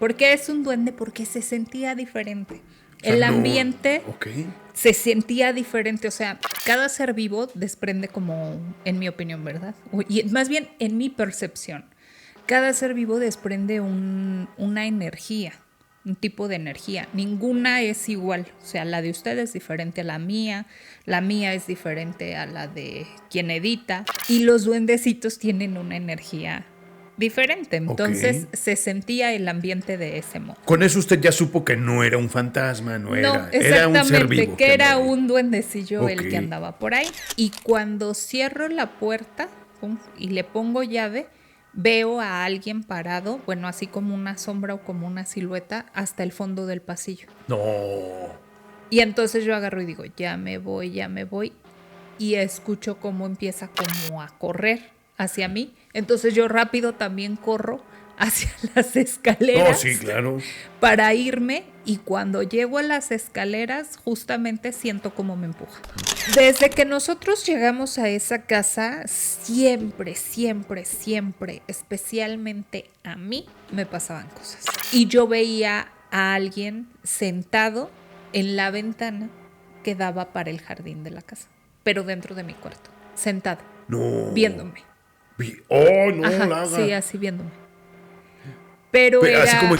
¿Por qué es un duende? Porque se sentía diferente. El ambiente se sentía diferente. O sea, cada ser vivo desprende como, en mi opinión, ¿verdad? Y más bien en mi percepción. Cada ser vivo desprende una energía, un tipo de energía. Ninguna es igual. O sea, la de usted es diferente a la mía es diferente a la de quien edita. Y los duendecitos tienen una energía diferente. Entonces se sentía el ambiente de ese modo. Con eso usted ya supo que no era un fantasma, era un ser vivo. Que era un duendecillo el que andaba por ahí. Y cuando cierro la puerta y le pongo llave, veo a alguien parado, bueno, así como una sombra o como una silueta, hasta el fondo del pasillo. No. Y entonces yo agarro y digo, ya me voy. Y escucho cómo empieza como a correr hacia mí. Entonces yo rápido también corro hacia las escaleras. Oh, sí, claro. Para irme, y cuando llego a las escaleras, justamente siento cómo me empuja. Desde que nosotros llegamos a esa casa, siempre, especialmente a mí, me pasaban cosas. Y yo veía a alguien sentado en la ventana que daba para el jardín de la casa, pero dentro de mi cuarto, sentado, viéndome. Ajá, sí, así viéndome. Pero era... Así como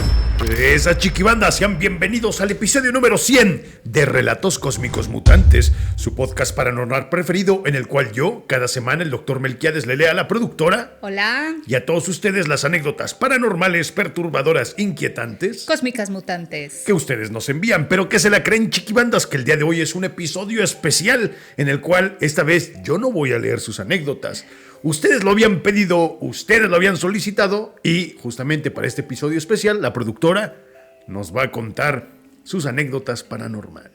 esas chiquibandas, sean bienvenidos al episodio número 100 de Relatos Cósmicos Mutantes, su podcast paranormal preferido, en el cual yo, cada semana, el Dr. Melquiades le lea a la productora. Hola. Y a todos ustedes las anécdotas paranormales, perturbadoras, inquietantes, cósmicas mutantes, que ustedes nos envían, pero que se la creen, chiquibandas, que el día de hoy es un episodio especial, en el cual esta vez yo no voy a leer sus anécdotas. Ustedes lo habían pedido, ustedes lo habían solicitado, y justamente para este episodio especial, la productora nos va a contar sus anécdotas paranormales.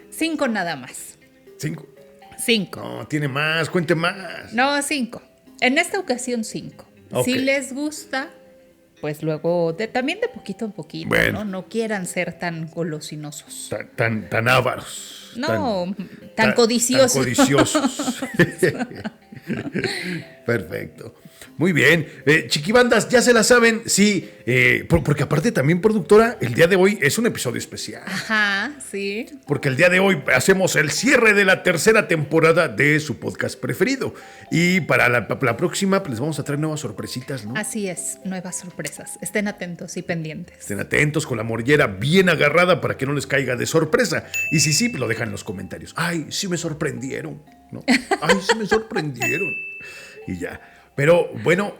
5 nada más. ¿5? No, tiene más, cuente más. No, 5. En esta ocasión 5. Si les gusta, pues luego también de poquito en poquito, bueno, ¿no? No quieran ser tan golosinosos. Tan ávaros. No, tan codiciosos. Tan codiciosos. Perfecto. Muy bien. Chiquibandas, ya se la saben. Sí, porque aparte también, productora, el día de hoy es un episodio especial. Ajá, sí. Porque el día de hoy hacemos el cierre de la tercera temporada de su podcast preferido. Y para la próxima pues, les vamos a traer nuevas sorpresitas, ¿no? Así es, nuevas sorpresas. Estén atentos y pendientes. Estén atentos con la morillera bien agarrada para que no les caiga de sorpresa. Y si sí, pues lo dejan en los comentarios. Ay, sí me sorprendieron, ¿no? Ay, sí me sorprendieron. Y ya. Pero bueno,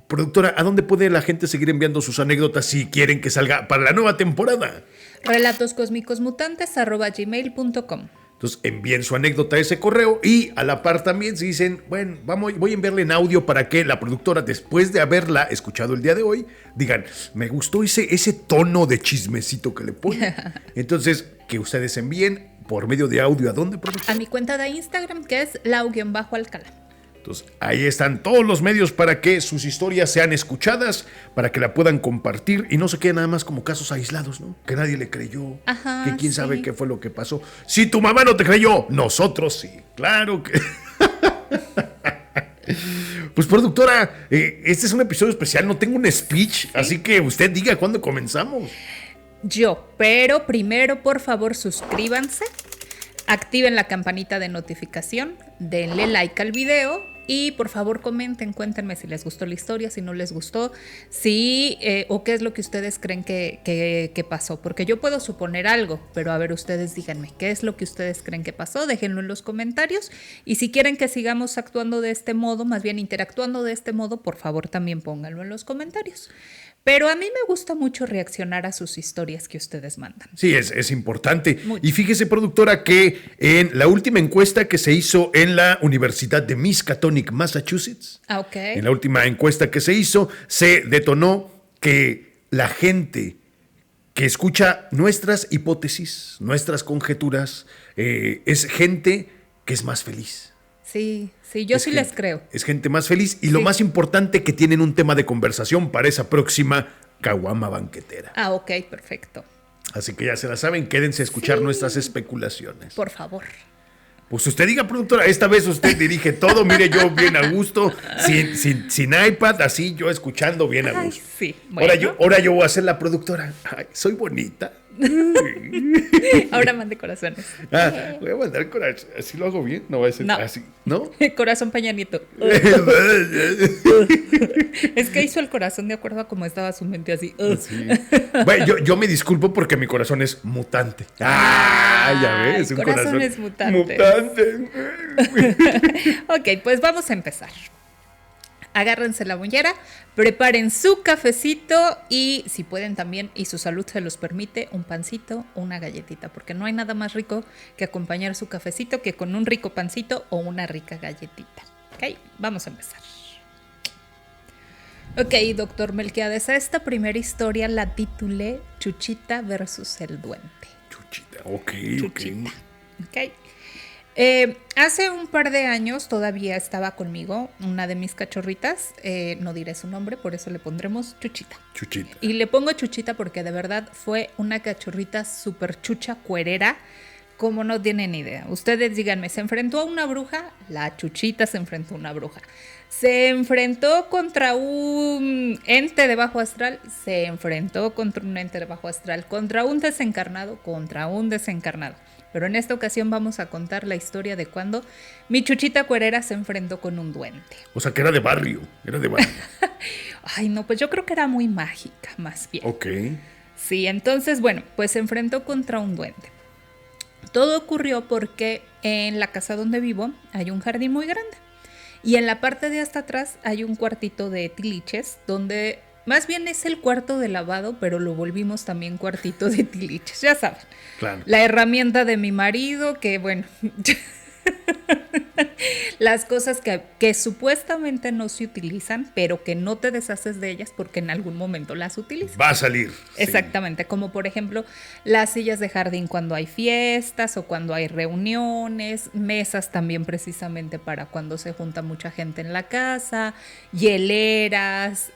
productora, ¿a dónde puede la gente seguir enviando sus anécdotas si quieren que salga para la nueva temporada? relatoscosmicosmutantes@gmail.com. Entonces envíen su anécdota a ese correo y a la par también si dicen, bueno, voy a enviarle en audio para que la productora, después de haberla escuchado el día de hoy, digan, me gustó ese tono de chismecito que le pone. Entonces, que ustedes envíen por medio de audio. ¿A dónde, productora? A mi cuenta de Instagram, que es lau_alcalá. Entonces, ahí están todos los medios para que sus historias sean escuchadas, para que la puedan compartir y no se queden nada más como casos aislados, ¿no? Que nadie le creyó, ajá, que quién sabe qué fue lo que pasó. Si tu mamá no te creyó, nosotros sí, claro que... Pues, productora, este es un episodio especial, no tengo un speech, ¿sí? Así que usted diga cuándo comenzamos. Pero primero, por favor, suscríbanse. Activen la campanita de notificación, denle like al video y por favor comenten, cuéntenme si les gustó la historia, si no les gustó, o qué es lo que ustedes creen que pasó. Porque yo puedo suponer algo, pero a ver, ustedes díganme, ¿qué es lo que ustedes creen que pasó? Déjenlo en los comentarios. Y si quieren que sigamos actuando de este modo, más bien interactuando de este modo, por favor también pónganlo en los comentarios. Pero a mí me gusta mucho reaccionar a sus historias que ustedes mandan. Sí, es importante. Y fíjese, productora, que en la última encuesta que se hizo en la Universidad de Miskatonic, Massachusetts, en la última encuesta que se hizo, se detonó que la gente que escucha nuestras hipótesis, nuestras conjeturas, es gente que es más feliz. Sí, yo sí les creo. Es gente más feliz y lo más importante, que tienen un tema de conversación para esa próxima caguama banquetera. Ok, perfecto. Así que ya se la saben, quédense a escuchar nuestras especulaciones. Por favor. Pues usted diga, productora, esta vez usted dirige todo, mire, yo bien a gusto, sin iPad, así yo escuchando bien a gusto. Ay, sí, bueno. Ahora yo voy a ser la productora. Ay, soy bonita. Ahora mande corazones. Voy a mandar corazón. Así lo hago bien, no va a ser así, ¿no? Corazón Peña Nieto. Es que hizo el corazón de acuerdo a cómo estaba su mente así. Sí. Bueno, yo me disculpo porque mi corazón es mutante. Ya ves, un corazón es mutante. Ok, pues vamos a empezar. Agárrense la mollera, preparen su cafecito y si pueden también, y su salud se los permite, un pancito o una galletita, porque no hay nada más rico que acompañar su cafecito que con un rico pancito o una rica galletita. Ok, vamos a empezar. Ok, doctor Melquiades, esta primera historia la titulé Chuchita versus el duende. Chuchita, ok. Hace un par de años todavía estaba conmigo una de mis cachorritas, no diré su nombre, por eso le pondremos Chuchita. Chuchita. Y le pongo Chuchita porque de verdad fue una cachorrita súper chucha cuerera, como no tienen idea. Ustedes díganme, ¿se enfrentó a una bruja? La Chuchita se enfrentó a una bruja. ¿Se enfrentó contra un ente de bajo astral? Se enfrentó contra un ente de bajo astral. ¿Contra un desencarnado? Contra un desencarnado. Pero en esta ocasión vamos a contar la historia de cuando mi Chuchita cuerera se enfrentó con un duende. O sea, que era de barrio, Ay, no, pues yo creo que era muy mágica, más bien. Ok. Sí, entonces, bueno, pues se enfrentó contra un duende. Todo ocurrió porque en la casa donde vivo hay un jardín muy grande. Y en la parte de hasta atrás hay un cuartito de tiliches donde... Más bien es el cuarto de lavado, pero lo volvimos también cuartito de tiliches, ya saben. Claro. La herramienta de mi marido, que bueno, las cosas que supuestamente no se utilizan, pero que no te deshaces de ellas porque en algún momento las utilizas. Va a salir. Exactamente, sí. Como por ejemplo las sillas de jardín cuando hay fiestas o cuando hay reuniones, mesas también precisamente para cuando se junta mucha gente en la casa, hieleras,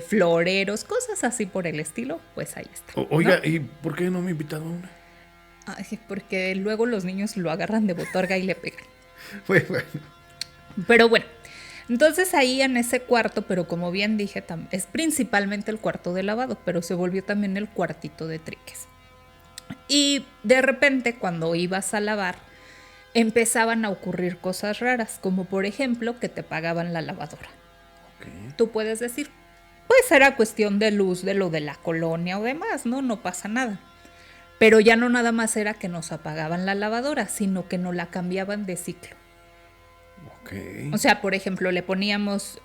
floreros, cosas así por el estilo, pues ahí está. Oiga, ¿no? ¿Y por qué no me ha invitado a una? Ay, porque luego los niños lo agarran de botorga y le pegan. Bueno. Pero bueno, entonces ahí en ese cuarto, pero como bien dije, es principalmente el cuarto de lavado, pero se volvió también el cuartito de triques. Y de repente cuando ibas a lavar, empezaban a ocurrir cosas raras, como por ejemplo que te pagaban la lavadora. Okay. Tú puedes decir, pues era cuestión de luz de lo de la colonia o demás, no pasa nada. Pero ya no nada más era que nos apagaban la lavadora, sino que nos la cambiaban de ciclo. Okay. O sea, por ejemplo, le poníamos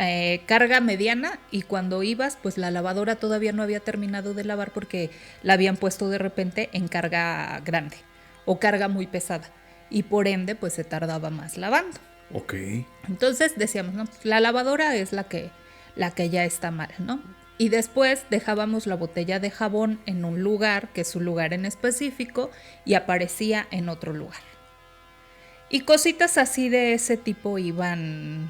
carga mediana y cuando ibas, pues la lavadora todavía no había terminado de lavar porque la habían puesto de repente en carga grande o carga muy pesada. Y por ende, pues se tardaba más lavando. Ok. Entonces decíamos, no, pues la lavadora es la que ya está mal, ¿no? Y después dejábamos la botella de jabón en un lugar, que es su lugar en específico, y aparecía en otro lugar. Y cositas así de ese tipo llevaban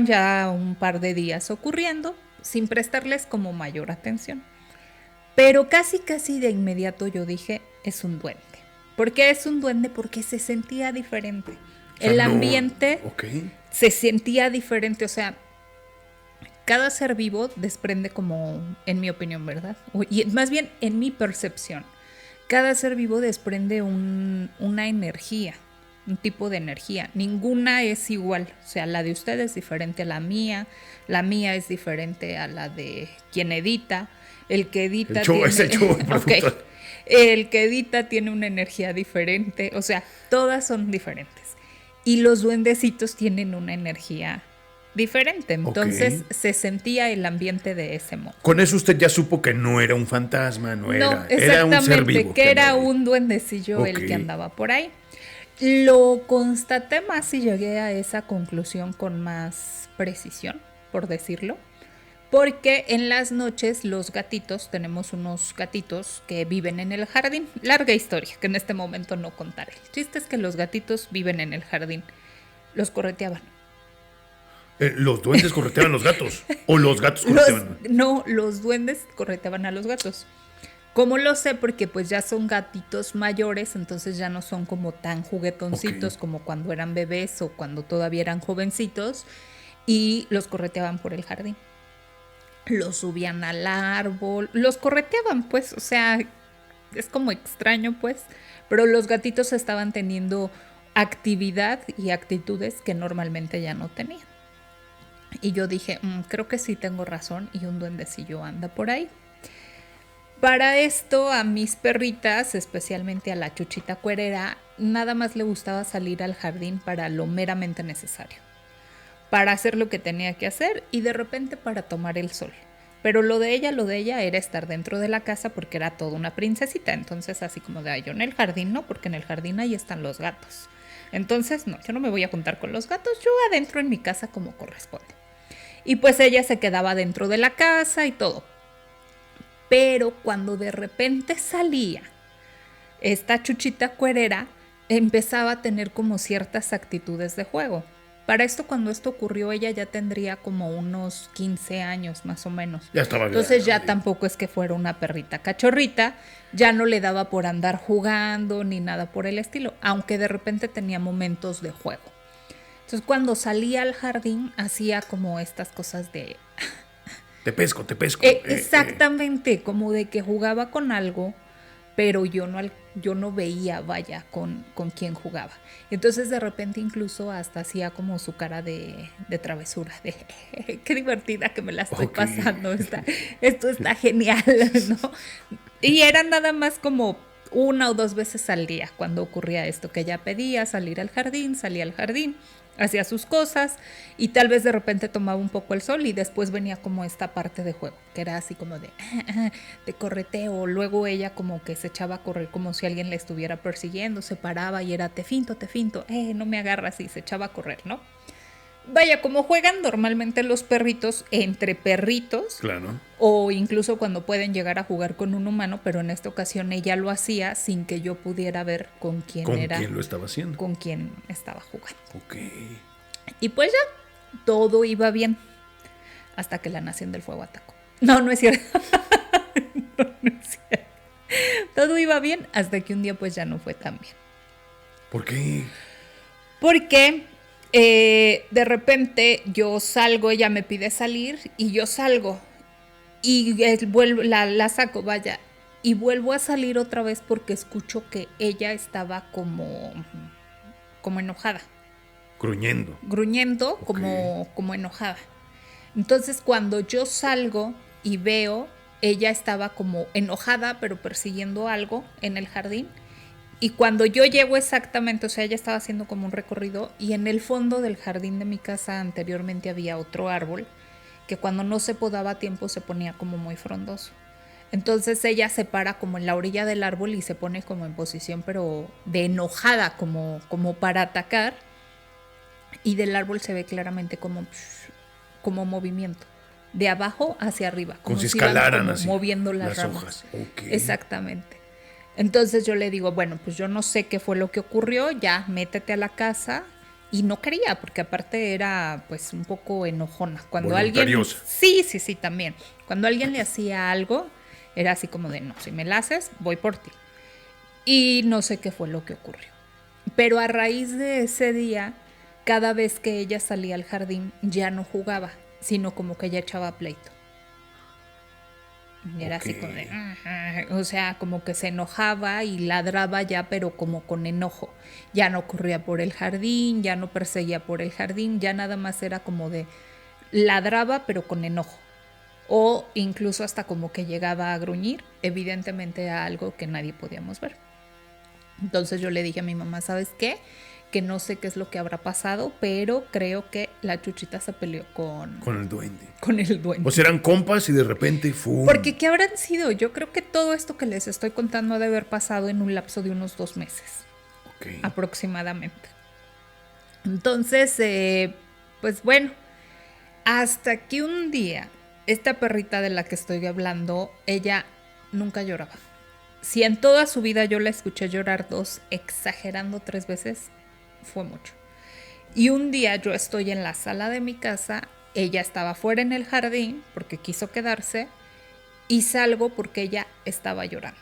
ya un par de días ocurriendo, sin prestarles como mayor atención. Pero casi de inmediato yo dije, es un duende. ¿Por qué es un duende? Porque se sentía diferente. O sea, el ambiente se sentía diferente, o sea... Cada ser vivo desprende como, en mi opinión, ¿verdad? Y más bien en mi percepción, cada ser vivo desprende una energía, un tipo de energía. Ninguna es igual, o sea, la de usted es diferente a la mía es diferente a la de quien edita, el que edita el que edita tiene una energía diferente, o sea, todas son diferentes. Y los duendecitos tienen una energía diferente, entonces se sentía el ambiente de ese modo. Con eso usted ya supo que no era un fantasma, era un ser vivo. Que era un duendecillo el que andaba por ahí. Lo constaté más y llegué a esa conclusión con más precisión, por decirlo, porque en las noches los gatitos, tenemos unos gatitos que viven en el jardín, larga historia que en este momento no contaré. El chiste es que los gatitos viven en el jardín, los correteaban. ¿Los duendes correteaban a los gatos? ¿O los gatos correteaban? Los duendes correteaban a los gatos. ¿Cómo lo sé? Porque pues ya son gatitos mayores, entonces ya no son como tan juguetoncitos como cuando eran bebés o cuando todavía eran jovencitos, y los correteaban por el jardín. Los subían al árbol, los correteaban, pues, o sea, es como extraño, pues, pero los gatitos estaban teniendo actividad y actitudes que normalmente ya no tenían. Y yo dije, creo que sí tengo razón y un duendecillo anda por ahí. Para esto, a mis perritas, especialmente a la Chuchita Cuerera, nada más le gustaba salir al jardín para lo meramente necesario, para hacer lo que tenía que hacer y de repente para tomar el sol. Pero lo de ella era estar dentro de la casa porque era toda una princesita. Entonces así como de, yo en el jardín no, porque en el jardín ahí están los gatos. Entonces no, yo no me voy a juntar con los gatos, yo adentro en mi casa como corresponde. Y pues ella se quedaba dentro de la casa y todo. Pero cuando de repente salía esta Chuchita Cuerera, empezaba a tener como ciertas actitudes de juego. Para esto, cuando esto ocurrió, ella ya tendría como unos 15 años más o menos. Ya estaba grande. Entonces ya tampoco es que fuera una perrita cachorrita, ya no le daba por andar jugando ni nada por el estilo, aunque de repente tenía momentos de juego. Entonces cuando salía al jardín hacía como estas cosas de... Te pesco. Exactamente, como de que jugaba con algo, pero yo no veía, vaya, con quién jugaba. Entonces de repente incluso hasta hacía como su cara de travesura, de qué divertida que me la estoy pasando, esto está genial, ¿no? Y era nada más como 1 o 2 veces al día cuando ocurría esto, que ella pedía salir al jardín, salía al jardín, hacía sus cosas y tal vez de repente tomaba un poco el sol y después venía como esta parte de juego, que era así como de correteo. Luego ella como que se echaba a correr como si alguien le estuviera persiguiendo, se paraba y era te finto, no me agarras, y se echaba a correr, ¿no? Vaya, como juegan normalmente los perritos entre perritos. Claro. O incluso cuando pueden llegar a jugar con un humano, pero en esta ocasión ella lo hacía sin que yo pudiera ver con quién era. ¿Con quién lo estaba haciendo? Con quién estaba jugando. Ok. Y pues ya, todo iba bien. Hasta que la Nación del Fuego atacó. No es cierto. No es cierto. Todo iba bien hasta que un día pues ya no fue tan bien. ¿Por qué? Porque de repente yo salgo, ella me pide salir y yo salgo. Y la saco, vaya, y vuelvo a salir otra vez porque escucho que ella estaba como enojada. Gruñendo, okay. como enojada. Entonces cuando yo salgo y veo, ella estaba como enojada, pero persiguiendo algo en el jardín. Y cuando yo llego exactamente, o sea, ella estaba haciendo como un recorrido y en el fondo del jardín de mi casa anteriormente había otro árbol que cuando no se podaba a tiempo se ponía como muy frondoso. Entonces ella se para como en la orilla del árbol y se pone como en posición pero de enojada, como para atacar. Y del árbol se ve claramente como movimiento. De abajo hacia arriba. Como si escalaran como así. Moviendo las ramas. Hojas. Okay. Exactamente. Entonces yo le digo, bueno, pues yo no sé qué fue lo que ocurrió, ya métete a la casa. Y no quería, porque aparte era pues un poco enojona. Cuando alguien... Sí, también. Cuando alguien le hacía algo, era así como de, no, si me la haces, voy por ti. Y no sé qué fue lo que ocurrió. Pero a raíz de ese día, cada vez que ella salía al jardín, ya no jugaba, sino como que ella echaba pleito. Y era así como de... O sea, como que se enojaba y ladraba ya, pero como con enojo. Ya no corría por el jardín, ya no perseguía por el jardín, ya nada más era como de... Ladraba, pero con enojo. O incluso hasta como que llegaba a gruñir, evidentemente a algo que nadie podíamos ver. Entonces yo le dije a mi mamá, ¿sabes qué? Que no sé qué es lo que habrá pasado, pero creo que la Chuchita se peleó con el duende. Con el duende. O sea, eran compas y de repente ¡fum! Porque ¿qué habrán sido? Yo creo que todo esto que les estoy contando ha de haber pasado en un lapso de unos 2 meses. Okay. Aproximadamente. Entonces, pues bueno, hasta que un día, esta perrita de la que estoy hablando, ella nunca lloraba. Si en toda su vida yo la escuché llorar 2, exagerando 3 veces, fue mucho. Y un día yo estoy en la sala de mi casa, ella estaba fuera en el jardín porque quiso quedarse y salgo porque ella estaba llorando.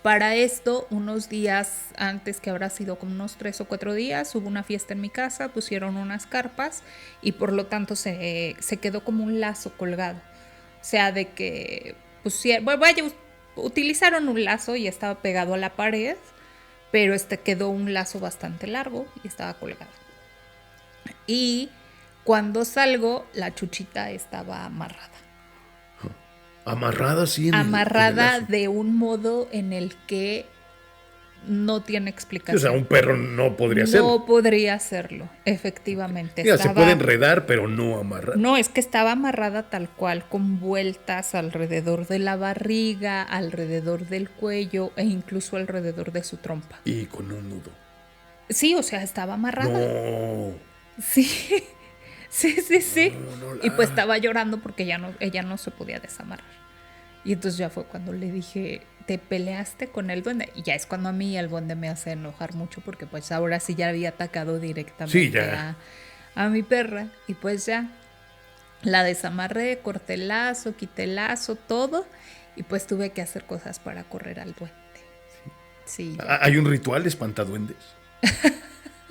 Para esto, unos días antes, que habrá sido como unos 3 o 4 días, hubo una fiesta en mi casa, pusieron unas carpas y por lo tanto se quedó como un lazo colgado. O sea, de que utilizaron un lazo y estaba pegado a la pared, pero quedó un lazo bastante largo y estaba colgado. Y cuando salgo, la Chuchita estaba amarrada. Amarrada, sí. Amarrada de un modo en el que no tiene explicación. O sea, un perro no podría hacerlo. No podría hacerlo, efectivamente. Se puede enredar, pero no amarrar. No, es que estaba amarrada tal cual, con vueltas alrededor de la barriga, alrededor del cuello e incluso alrededor de su trompa. Y con un nudo. Sí, o sea, estaba amarrada. No. Sí. Sí. No, y pues estaba llorando porque ella no se podía desamarrar. Y entonces ya fue cuando le dije, ¿te peleaste con el duende? Y ya es cuando a mí el duende me hace enojar mucho porque pues ahora sí ya había atacado directamente a mi perra. Y pues ya la desamarré, corté el lazo, quité el lazo, todo. Y pues tuve que hacer cosas para correr al duende. Sí. ¿Hay un ritual de espantaduendes?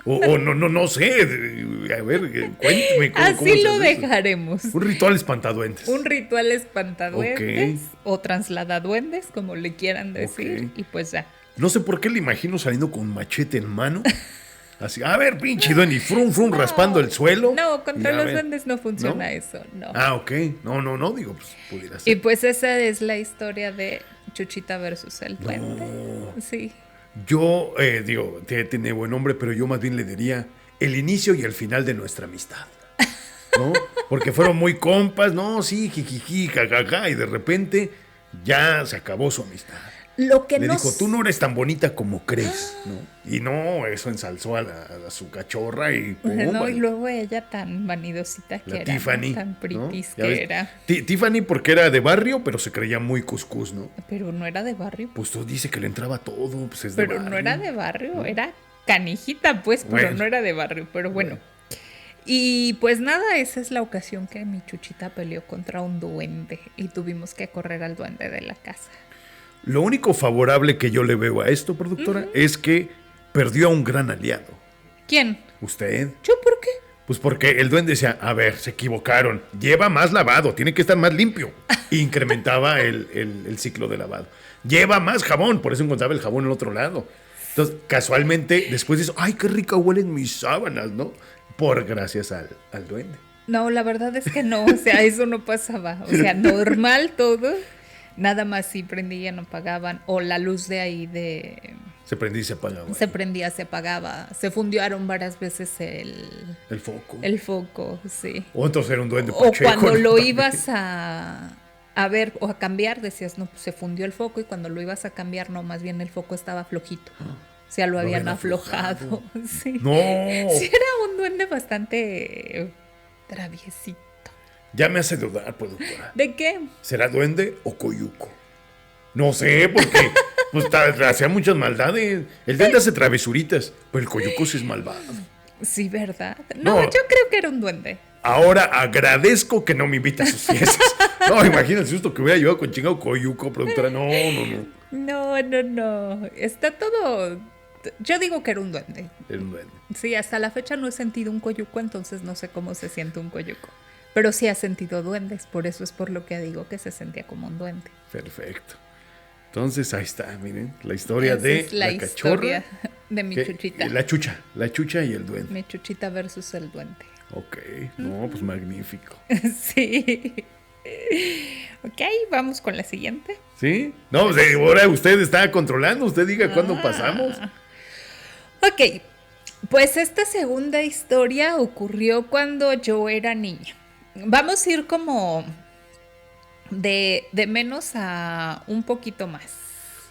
O no sé, a ver, cuénteme cómo. Así lo dejaremos. Un ritual espantaduendes. Un ritual espantaduendes o trasladaduendes, como le quieran decir, y pues ya. No sé por qué le imagino saliendo con un machete en mano, así, a ver, pinche duende, y frum, raspando el suelo. No, contra los duendes no funciona eso, no. Ah, ok, no, digo, pues pudiera ser. Y pues esa es la historia de Chuchita versus el duende. No. Sí. Yo, tiene buen nombre, pero yo más bien le diría el inicio y el final de nuestra amistad, ¿no? Porque fueron muy compas, ¿no? Sí, jijiji, jajaja, y de repente ya se acabó su amistad. Lo que le dijo, tú no eres tan bonita como crees, ¿no? Y no, eso ensalzó a su cachorra y pum, no, y luego ella tan vanidosita que era, Tiffany, tan pritis, ¿no? que era. Tiffany porque era de barrio, pero se creía muy cuscús, ¿no? Pero no era de barrio. Pues tú dices que le entraba todo, pues es pero de barrio. No era de barrio, ¿no? Era canijita, pues, pero no era de barrio, pero bueno. Y pues nada, esa es la ocasión que mi Chuchita peleó contra un duende y tuvimos que correr al duende de la casa. Lo único favorable que yo le veo a esto, productora, es que perdió a un gran aliado. ¿Quién? ¿Usted? ¿Yo por qué? Pues porque el duende decía, a ver, se equivocaron, lleva más lavado, tiene que estar más limpio. Y incrementaba el ciclo de lavado. Lleva más jabón, por eso encontraba el jabón en el otro lado. Entonces, casualmente, después de eso, ay, qué rica huelen mis sábanas, ¿no? Gracias al duende. No, la verdad es que no, o sea, eso no pasaba. O sea, normal todo. Nada más si prendían o apagaban, o la luz de ahí de... Se prendía y se apagaba. Se prendía, se apagaba. Se fundiaron varias veces el foco. El foco, sí. O entonces era un duende pacheco. O cuando lo ibas a ver o a cambiar, decías, no, pues se fundió el foco, y cuando lo ibas a cambiar, no, más bien el foco estaba flojito. O sea, lo habían aflojado. Sí. No. Sí, era un duende bastante traviesito. Ya me hace dudar, productora. ¿De qué? ¿Será duende o coyuco? No sé, porque pues, hacía muchas maldades. El duende hace travesuritas, pero el coyuco sí es malvado. Sí, ¿verdad? No, yo creo que era un duende. Ahora agradezco que no me invite a sus fiestas. No, imagínate el susto que hubiera llevado con chingado coyuco, productora. No. No. Está todo... Yo digo que era un duende. Era un duende. Sí, hasta la fecha no he sentido un coyuco, entonces no sé cómo se siente un coyuco. Pero sí ha sentido duendes, por eso es por lo que digo que se sentía como un duende. Perfecto. Entonces ahí está, miren, la historia de la cachorra. De mi Chuchita. La chucha y el duende. Mi Chuchita versus el duende. Ok, no, pues magnífico. Sí. Ok, vamos con la siguiente. ¿Sí? No, pues ahora usted está controlando, usted diga cuándo pasamos. Ok, pues esta segunda historia ocurrió cuando yo era niña. Vamos a ir como de menos a un poquito más.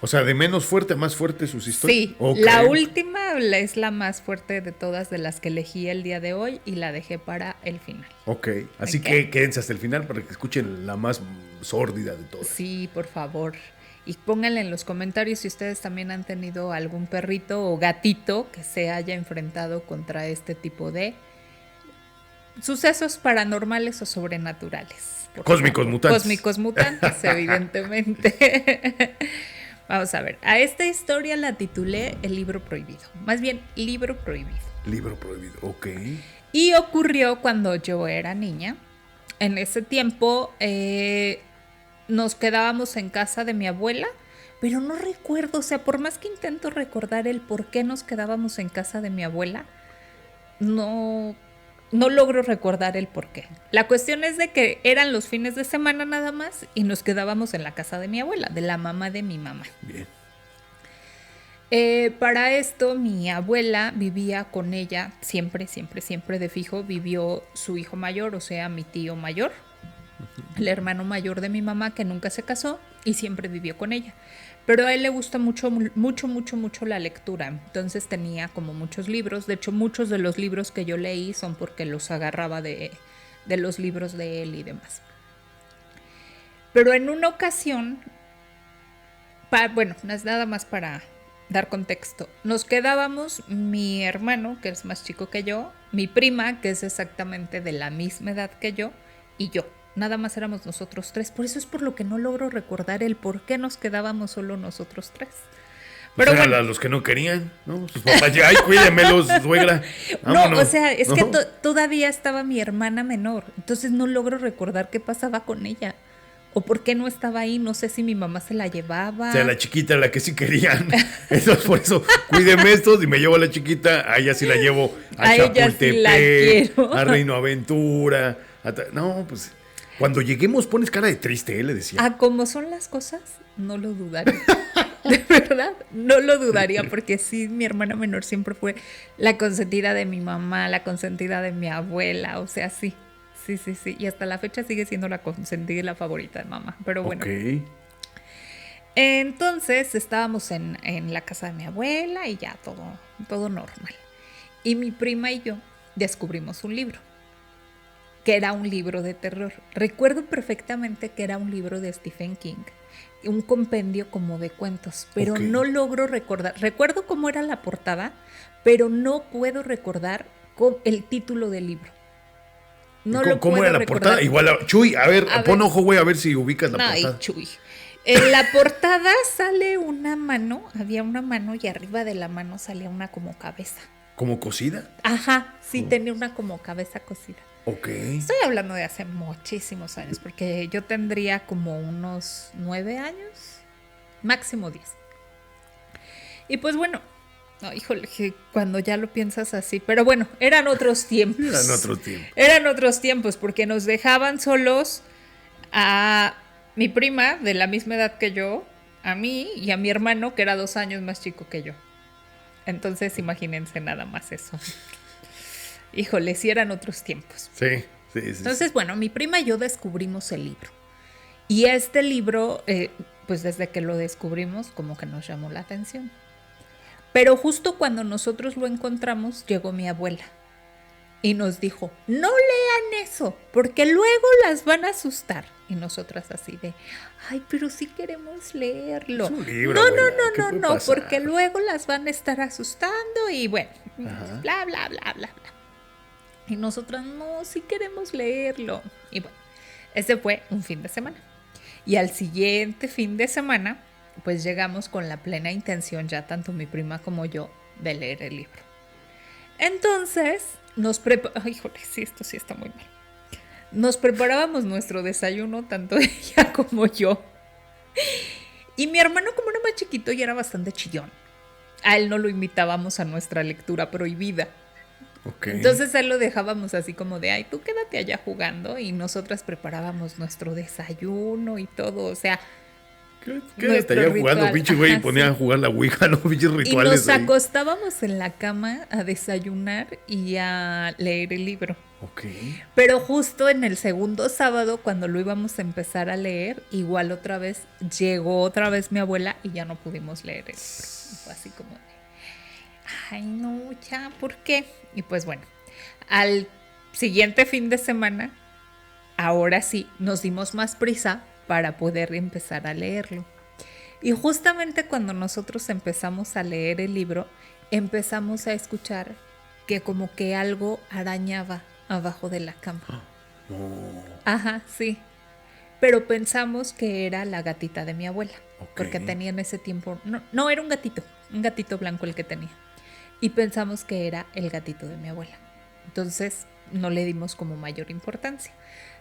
O sea, de menos fuerte a más fuerte sus historias. Sí, okay. La última es la más fuerte de todas de las que elegí el día de hoy y la dejé para el final. Ok, así que quédense hasta el final para que escuchen la más sórdida de todas. Sí, por favor. Y pónganle en los comentarios si ustedes también han tenido algún perrito o gatito que se haya enfrentado contra este tipo de sucesos paranormales o sobrenaturales. Cósmicos mutantes. Cósmicos mutantes, evidentemente. Vamos a ver. A esta historia la titulé El libro prohibido. Más bien, libro prohibido. Libro prohibido, ok. Y ocurrió cuando yo era niña. En ese tiempo nos quedábamos en casa de mi abuela, pero no recuerdo, o sea, por más que intento recordar el por qué nos quedábamos en casa de mi abuela, no logro recordar el por qué. La cuestión es de que eran los fines de semana nada más y nos quedábamos en la casa de mi abuela, de la mamá de mi mamá. Bien. Para esto mi abuela vivía con ella siempre de fijo, vivió su hijo mayor, o sea, mi tío mayor, el hermano mayor de mi mamá que nunca se casó y siempre vivió con ella. Pero a él le gusta mucho la lectura, entonces tenía como muchos libros. De hecho, muchos de los libros que yo leí son porque los agarraba de los libros de él y demás. Pero en una ocasión, bueno, no es nada más para dar contexto, nos quedábamos mi hermano, que es más chico que yo, mi prima, que es exactamente de la misma edad que yo, y yo. Nada más éramos nosotros tres. Por eso es por lo que no logro recordar el por qué nos quedábamos solo nosotros tres. Pero pues bueno, los que no querían, ¿no? Sus papás, ay, cuídemelos, suegra. Vámonos. No, o sea, es que todavía estaba mi hermana menor. Entonces no logro recordar qué pasaba con ella. O por qué no estaba ahí. No sé si mi mamá se la llevaba. O sea, la chiquita, la que sí querían. Entonces, por eso, cuídeme estos y me llevo a la chiquita. A ella sí la llevo a Chapultepec, sí a Reino Aventura. No, pues... Cuando lleguemos pones cara de triste, le decía. Ah, como son las cosas, no lo dudaría. De verdad, no lo dudaría, porque sí, mi hermana menor siempre fue la consentida de mi mamá, la consentida de mi abuela, o sea, sí. Y hasta la fecha sigue siendo la consentida y la favorita de mamá, pero bueno. Ok. Entonces estábamos en la casa de mi abuela y ya todo normal. Y mi prima y yo descubrimos un libro, que era un libro de terror. Recuerdo perfectamente que era un libro de Stephen King, un compendio como de cuentos, pero no logro recordar. Recuerdo cómo era la portada, pero no puedo recordar el título del libro. ¿Cómo era la portada? Igual, Chuy, a ver, pon ojo, güey, a ver si ubicas la portada. Ay, Chuy. En la portada sale una mano, había una mano y arriba de la mano salía una como cabeza. ¿Como cosida? Ajá, sí, tenía una como cabeza cosida. Ok. Estoy hablando de hace muchísimos años, porque yo tendría como unos 9 años, máximo 10. Y pues bueno, no, híjole, cuando ya lo piensas así, pero bueno, eran otros tiempos. Eran otros tiempos, porque nos dejaban solos a mi prima, de la misma edad que yo, a mí y a mi hermano, que era 2 años más chico que yo. Entonces, imagínense nada más eso. Híjole, sí eran otros tiempos. Sí. Entonces, bueno, mi prima y yo descubrimos el libro. Y este libro, pues desde que lo descubrimos, como que nos llamó la atención. Pero justo cuando nosotros lo encontramos, llegó mi abuela. Y nos dijo, no lean eso, porque luego las van a asustar. Y nosotras así de, ay, pero sí queremos leerlo. Es un libro, no, porque luego las van a estar asustando y bueno, bla, bla, bla, bla, bla. Y nosotras, no, sí queremos leerlo. Y bueno, ese fue un fin de semana. Y al siguiente fin de semana, pues llegamos con la plena intención, ya tanto mi prima como yo, de leer el libro. Entonces, ay, híjole, sí, esto sí está muy mal. Nos preparábamos nuestro desayuno, tanto ella como yo. Y mi hermano, como era más chiquito y era bastante chillón, a él no lo invitábamos a nuestra lectura prohibida. Okay. Entonces a él lo dejábamos así como de, ay, tú quédate allá jugando, y nosotras preparábamos nuestro desayuno y todo, o sea, quédate allá jugando, pinche güey, y ponía a jugar la ouija, ¿no? Pinches rituales. Y nos acostábamos en la cama a desayunar y a leer el libro. Ok. Pero justo en el segundo sábado, cuando lo íbamos a empezar a leer, igual otra vez, llegó otra vez mi abuela y ya no pudimos leer el libro. Fue así como de, ay, no, ya, ¿por qué? Y pues bueno, al siguiente fin de semana, ahora sí, nos dimos más prisa para poder empezar a leerlo. Y justamente cuando nosotros empezamos a leer el libro, empezamos a escuchar que como que algo arañaba abajo de la cama. No. Ajá, sí. pero pensamos que era la gatita de mi abuela, porque tenía en ese tiempo, no era un gatito blanco el que tenía, y pensamos que era el gatito de mi abuela. Entonces no le dimos como mayor importancia.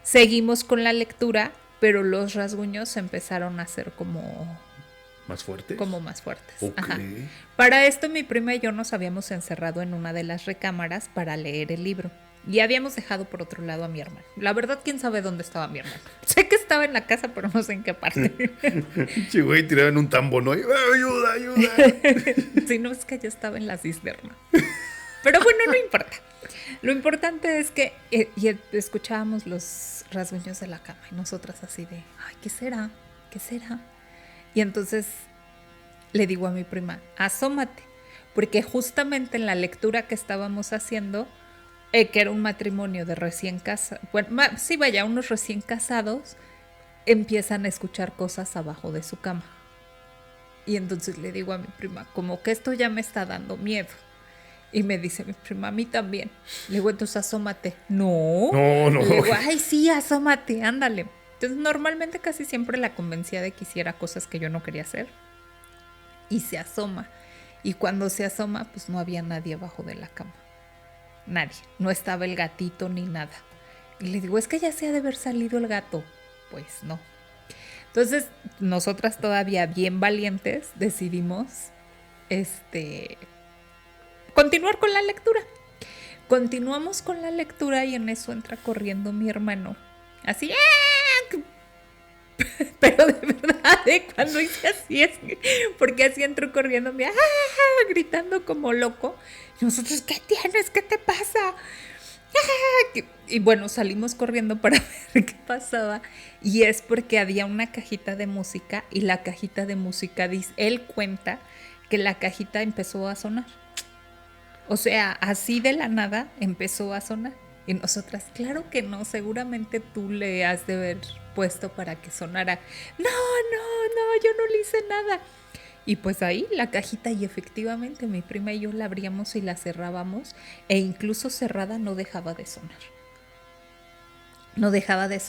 Seguimos con la lectura, pero los rasguños empezaron a ser como... ¿Más fuertes? Como más fuertes. Okay. Ajá. Para esto mi prima y yo nos habíamos encerrado en una de las recámaras para leer el libro. Y habíamos dejado por otro lado a mi hermano. La verdad, quién sabe dónde estaba mi hermano. Sé que estaba en la casa, pero no sé en qué parte. Sí, güey, tiraban un tambo, ¿no? ¡Ayuda, ayuda! Sí, no, es que ya estaba en la cisterna. Pero bueno, no importa. Lo importante es que escuchábamos los rasguños de la cama. Y nosotras así de, ay, ¿qué será? ¿Qué será? Y entonces le digo a mi prima, asómate. Porque justamente en la lectura que estábamos haciendo... que era un matrimonio de recién casados, bueno, sí, vaya, unos recién casados empiezan a escuchar cosas abajo de su cama. Y entonces le digo a mi prima, como que esto ya me está dando miedo. Y me dice mi prima, a mí también. Le digo, entonces asómate. No. Le digo, ay, sí, asómate, ándale. Entonces normalmente casi siempre la convencía de que hiciera cosas que yo no quería hacer. Y se asoma. Y cuando se asoma, pues no había nadie abajo de la cama. Nadie, no estaba el gatito ni nada. Y le digo, es que ya se ha de haber salido el gato. Pues no. Entonces, nosotras todavía bien valientes decidimos continuar con la lectura. Continuamos con la lectura y en eso entra corriendo mi hermano. Así, ¡ah! Pero de verdad, cuando hice así es porque así entró corriendo, ¡ah! Gritando como loco. Y nosotros, ¿qué tienes? ¿Qué te pasa? ¡Ah! Y bueno, salimos corriendo para ver qué pasaba. Y es porque había una cajita de música y la cajita de música, él cuenta que la cajita empezó a sonar. O sea, así de la nada empezó a sonar. Y nosotras, claro que no, seguramente tú le has de haber puesto para que sonara. No, yo no le hice nada. Y pues ahí la cajita, y efectivamente mi prima y yo la abríamos y la cerrábamos, e incluso cerrada no dejaba de sonar. No dejaba de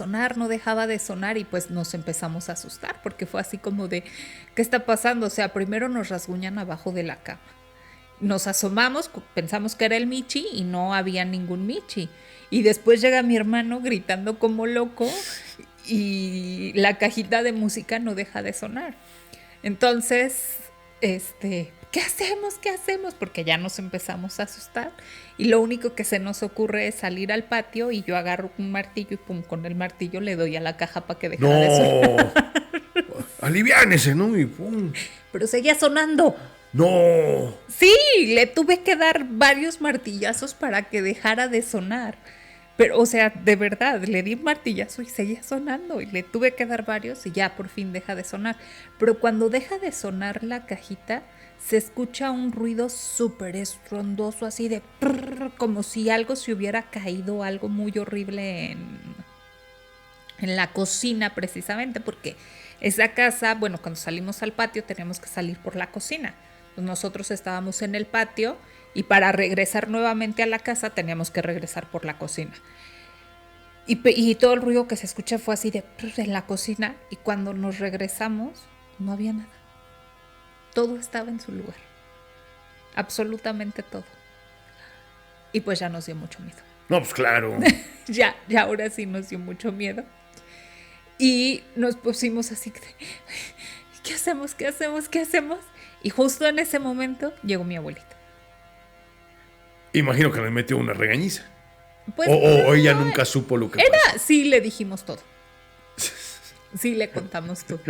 sonar, y pues nos empezamos a asustar, porque fue así como de, ¿qué está pasando? O sea, primero nos rasguñan abajo de la cama. Nos asomamos, pensamos que era el Michi y no había ningún Michi. Y después llega mi hermano gritando como loco y la cajita de música no deja de sonar. Entonces, ¿qué hacemos? ¿Qué hacemos? Porque ya nos empezamos a asustar. Y lo único que se nos ocurre es salir al patio y yo agarro un martillo y pum, con el martillo le doy a la caja para que dejara de sonar. Aliviánese, ¿no? Y pum. Pero seguía sonando. ¡No! Sí, le tuve que dar varios martillazos para que dejara de sonar. Pero, o sea, de verdad, le di un martillazo y seguía sonando. Y le tuve que dar varios y ya por fin deja de sonar. Pero cuando deja de sonar la cajita, se escucha un ruido súper estrondoso, así de prrr, como si algo se hubiera caído, algo muy horrible en la cocina precisamente, porque esa casa, bueno, cuando salimos al patio teníamos que salir por la cocina. Nosotros estábamos en el patio y para regresar nuevamente a la casa teníamos que regresar por la cocina. Y todo el ruido que se escucha fue así de en la cocina, y cuando nos regresamos no había nada. Todo estaba en su lugar. Absolutamente todo. Y pues ya nos dio mucho miedo. No, pues claro. ya ahora sí nos dio mucho miedo. Y nos pusimos así, ¿qué hacemos? ¿Qué hacemos? ¿Qué hacemos? Y justo en ese momento llegó mi abuelita. Imagino que le metió una regañiza. Pues, o ella nunca supo lo que pasó. Sí, le dijimos todo. Sí, le contamos todo.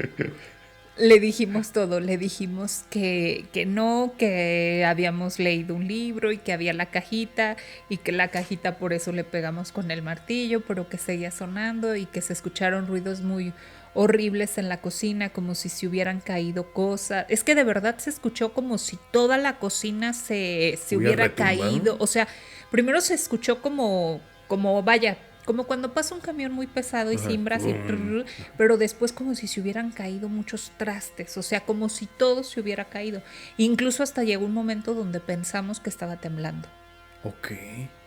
Le dijimos todo. Le dijimos que no, que habíamos leído un libro y que había la cajita, y que la cajita por eso le pegamos con el martillo, pero que seguía sonando y que se escucharon ruidos muy horribles en la cocina, como si se hubieran caído cosas. Es que de verdad se escuchó como si toda la cocina se hubiera caído. O sea, primero se escuchó como vaya, como cuando pasa un camión muy pesado y cimbra así, pero después como si se hubieran caído muchos trastes, o sea, como si todo se hubiera caído. Incluso hasta llegó un momento donde pensamos que estaba temblando. Ok.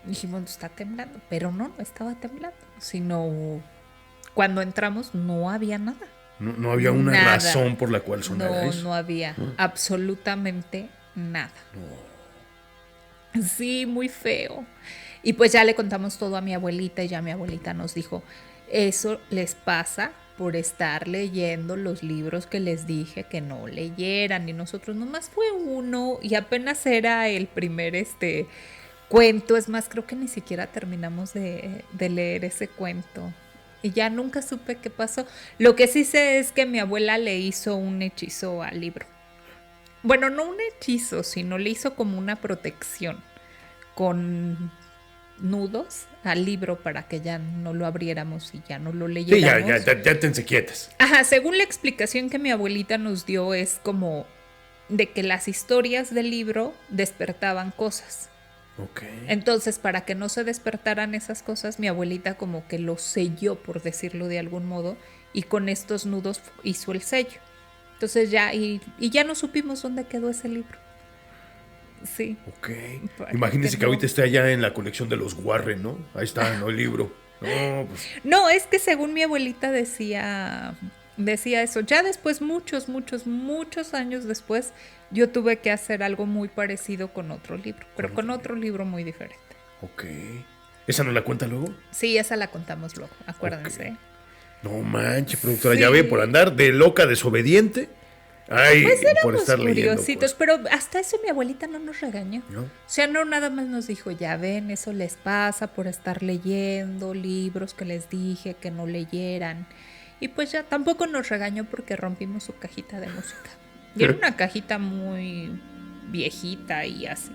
Dijimos, está temblando, pero no estaba temblando, sino cuando entramos no había nada. No había una razón por la cual sonara eso. No había absolutamente nada. No. Sí, muy feo. Y pues ya le contamos todo a mi abuelita y ya mi abuelita nos dijo, eso les pasa por estar leyendo los libros que les dije que no leyeran. Y nosotros nomás fue uno y apenas era el primer cuento. Es más, creo que ni siquiera terminamos de leer ese cuento. Y ya nunca supe qué pasó. Lo que sí sé es que mi abuela le hizo un hechizo al libro. Bueno, no un hechizo, sino le hizo como una protección con nudos al libro para que ya no lo abriéramos y ya no lo leyéramos. Sí, ya te ensequietas. Ajá, según la explicación que mi abuelita nos dio es como de que las historias del libro despertaban cosas. Okay. Entonces, para que no se despertaran esas cosas, mi abuelita como que lo selló, por decirlo de algún modo, y con estos nudos hizo el sello. Entonces ya, y ya no supimos dónde quedó ese libro. Sí. Ok. Imagínense que ahorita está allá en la colección de los Warren, ¿no? Ahí está, ¿no? El libro. No, pues. No, es que según mi abuelita decía eso. Ya después, muchos años después, yo tuve que hacer algo muy parecido con otro libro, pero con otro libro muy diferente. Ok. ¿Esa no la cuenta luego? Sí, esa la contamos luego, acuérdense. Okay. No manches, productora, sí. Ya ve, por andar de loca, desobediente. Ay, pues éramos por estar curiositos, pero hasta eso mi abuelita no nos regañó. ¿No? O sea, no nada más nos dijo, ya ven, eso les pasa por estar leyendo libros que les dije que no leyeran. Y pues ya tampoco nos regañó porque rompimos su cajita de música. Y era una cajita muy viejita y así.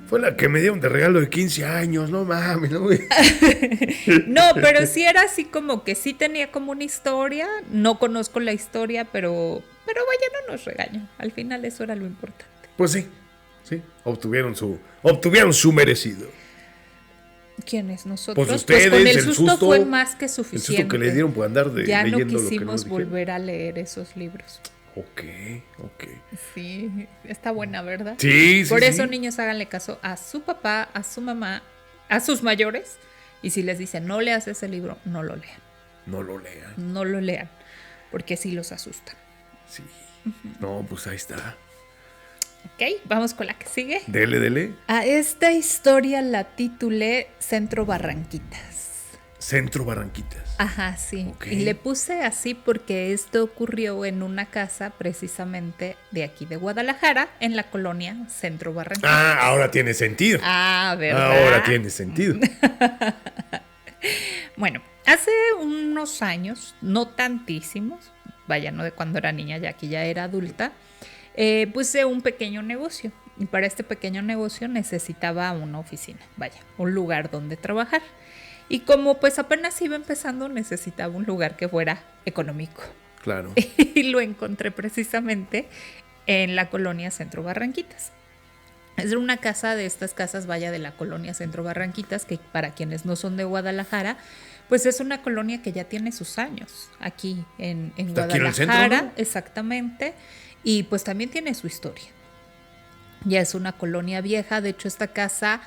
Fue la que me dieron de regalo de 15 años, no mames, ¿no? No, pero sí era así como que sí tenía como una historia. No conozco la historia, pero vaya, no nos regañó. Al final eso era lo importante. Pues sí, obtuvieron su merecido. ¿Quiénes? Nosotros. Pues ustedes, pues con el susto fue más que suficiente. El susto que le dieron por andar leyendo ya no lo que no quisimos volver a leer esos libros. Ok. Sí, está buena, ¿verdad? Sí. Por eso, niños, háganle caso a su papá, a su mamá, a sus mayores. Y si les dicen, no leas ese libro, no lo lean. No lo lean. No lo lean, porque sí los asustan. Sí. No, pues ahí está. Ok, vamos con la que sigue. Dele. A esta historia la titulé Centro Barranquitas. Centro Barranquitas. Ajá, sí. Okay. Y le puse así porque esto ocurrió en una casa precisamente de aquí de Guadalajara, en la colonia Centro Barranquitas. Ah, ahora tiene sentido. Ah, ¿verdad? Ahora tiene sentido. Bueno, hace unos años, no tantísimos, vaya, no de cuando era niña, ya que ya era adulta, puse un pequeño negocio. Y para este pequeño negocio necesitaba una oficina, vaya, un lugar donde trabajar. Y como pues apenas iba empezando, necesitaba un lugar que fuera económico. Claro. Y lo encontré precisamente en la colonia Centro Barranquitas. Es una casa de estas casas, vaya, de la colonia Centro Barranquitas, que para quienes no son de Guadalajara, pues es una colonia que ya tiene sus años aquí en Guadalajara. Aquí en el centro, ¿no? Exactamente. Y pues también tiene su historia. Ya es una colonia vieja. De hecho, esta casa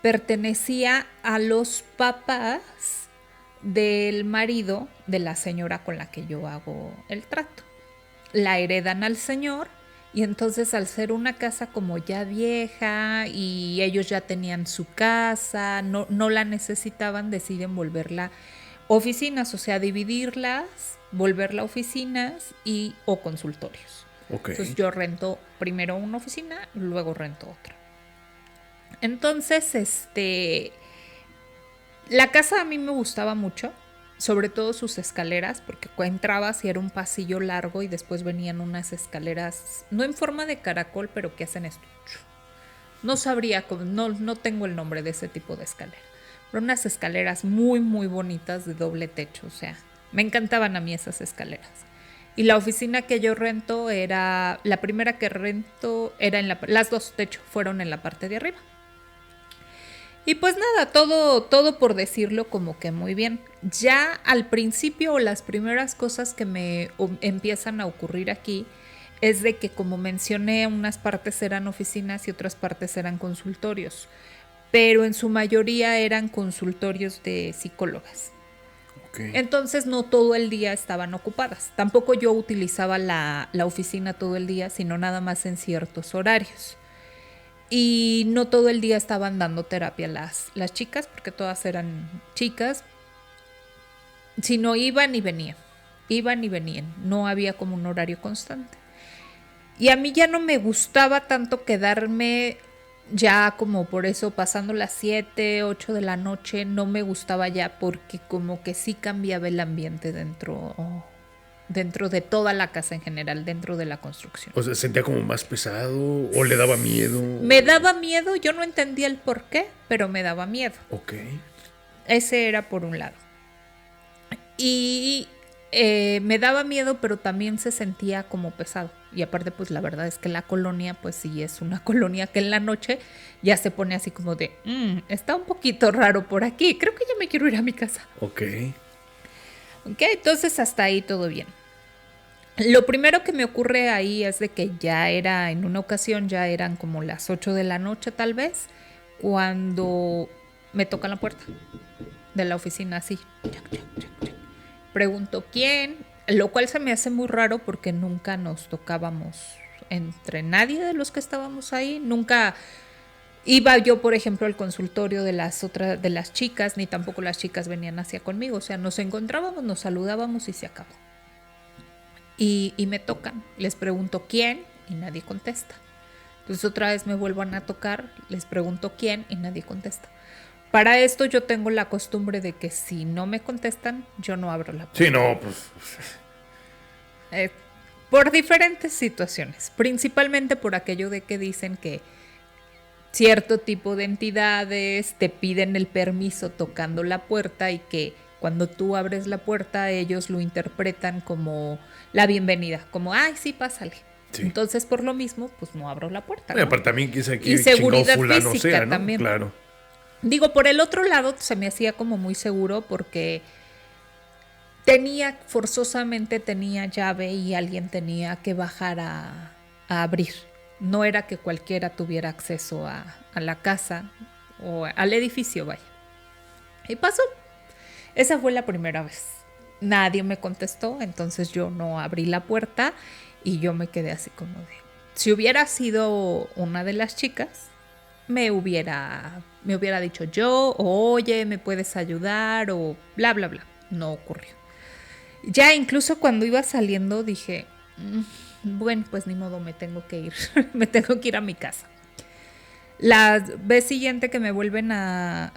pertenecía a los papás del marido de la señora con la que yo hago el trato. La heredan al señor y entonces al ser una casa como ya vieja y ellos ya tenían su casa, no la necesitaban, deciden volverla oficinas, o sea, dividirlas, volverla oficinas o consultorios. Okay. Entonces yo rento primero una oficina, luego rento otra. Entonces, la casa a mí me gustaba mucho, sobre todo sus escaleras, porque entrabas y era un pasillo largo y después venían unas escaleras, no en forma de caracol, pero que hacen esto. No sabría, no tengo el nombre de ese tipo de escalera, pero unas escaleras muy, muy bonitas de doble techo, o sea, me encantaban a mí esas escaleras. Y la oficina que yo rento la primera que rento era las dos, de hecho, fueron en la parte de arriba. Y pues nada, todo por decirlo como que muy bien. Ya al principio, las primeras cosas que me empiezan a ocurrir aquí es de que, como mencioné, unas partes eran oficinas y otras partes eran consultorios, pero en su mayoría eran consultorios de psicólogas. Okay. Entonces no todo el día estaban ocupadas. Tampoco yo utilizaba la oficina todo el día, sino nada más en ciertos horarios. Y no todo el día estaban dando terapia las chicas, porque todas eran chicas, sino iban y venían. Iban y venían. No había como un horario constante. Y a mí ya no me gustaba tanto quedarme ya como por eso pasando las 7, 8 de la noche. No me gustaba ya porque como que sí cambiaba el ambiente dentro de toda la casa en general, dentro de la construcción. O sea, ¿sentía como más pesado o le daba miedo? Me daba miedo, yo no entendía el por qué, pero me daba miedo. Ok. Ese era por un lado. Y me daba miedo, pero también se sentía como pesado. Y aparte, pues la verdad es que la colonia, pues sí es una colonia que en la noche ya se pone así como de, está un poquito raro por aquí, creo que ya me quiero ir a mi casa. Ok, entonces hasta ahí todo bien. Lo primero que me ocurre ahí es de que ya era, en una ocasión ya eran como las 8 de la noche tal vez, cuando me tocan la puerta de la oficina así. Pregunto quién, lo cual se me hace muy raro porque nunca nos tocábamos entre nadie de los que estábamos ahí. Nunca iba yo, por ejemplo, al consultorio de las chicas, ni tampoco las chicas venían hacia conmigo. O sea, nos encontrábamos, nos saludábamos y se acabó. Y me tocan, les pregunto quién y nadie contesta. Entonces otra vez me vuelvan a tocar, les pregunto quién y nadie contesta. Para esto yo tengo la costumbre de que si no me contestan, yo no abro la puerta. Sí, no, pues. Por diferentes situaciones, principalmente por aquello de que dicen que cierto tipo de entidades te piden el permiso tocando la puerta y que cuando tú abres la puerta ellos lo interpretan como la bienvenida, como, ay, sí, pásale. Sí. Entonces, por lo mismo, pues no abro la puerta. ¿No? Aparte también quise que y seguridad fulano física sea, ¿no? también. Claro. Digo, por el otro lado se me hacía como muy seguro porque forzosamente tenía llave y alguien tenía que bajar a abrir. No era que cualquiera tuviera acceso a la casa o al edificio, vaya. Y pasó. Esa fue la primera vez. Nadie me contestó, entonces yo no abrí la puerta y yo me quedé así como de... Si hubiera sido una de las chicas, me hubiera dicho yo, oye, ¿me puedes ayudar? O bla, bla, bla. No ocurrió. Ya incluso cuando iba saliendo dije, bueno, pues ni modo, me tengo que ir. Me tengo que ir a mi casa. La vez siguiente que me vuelven a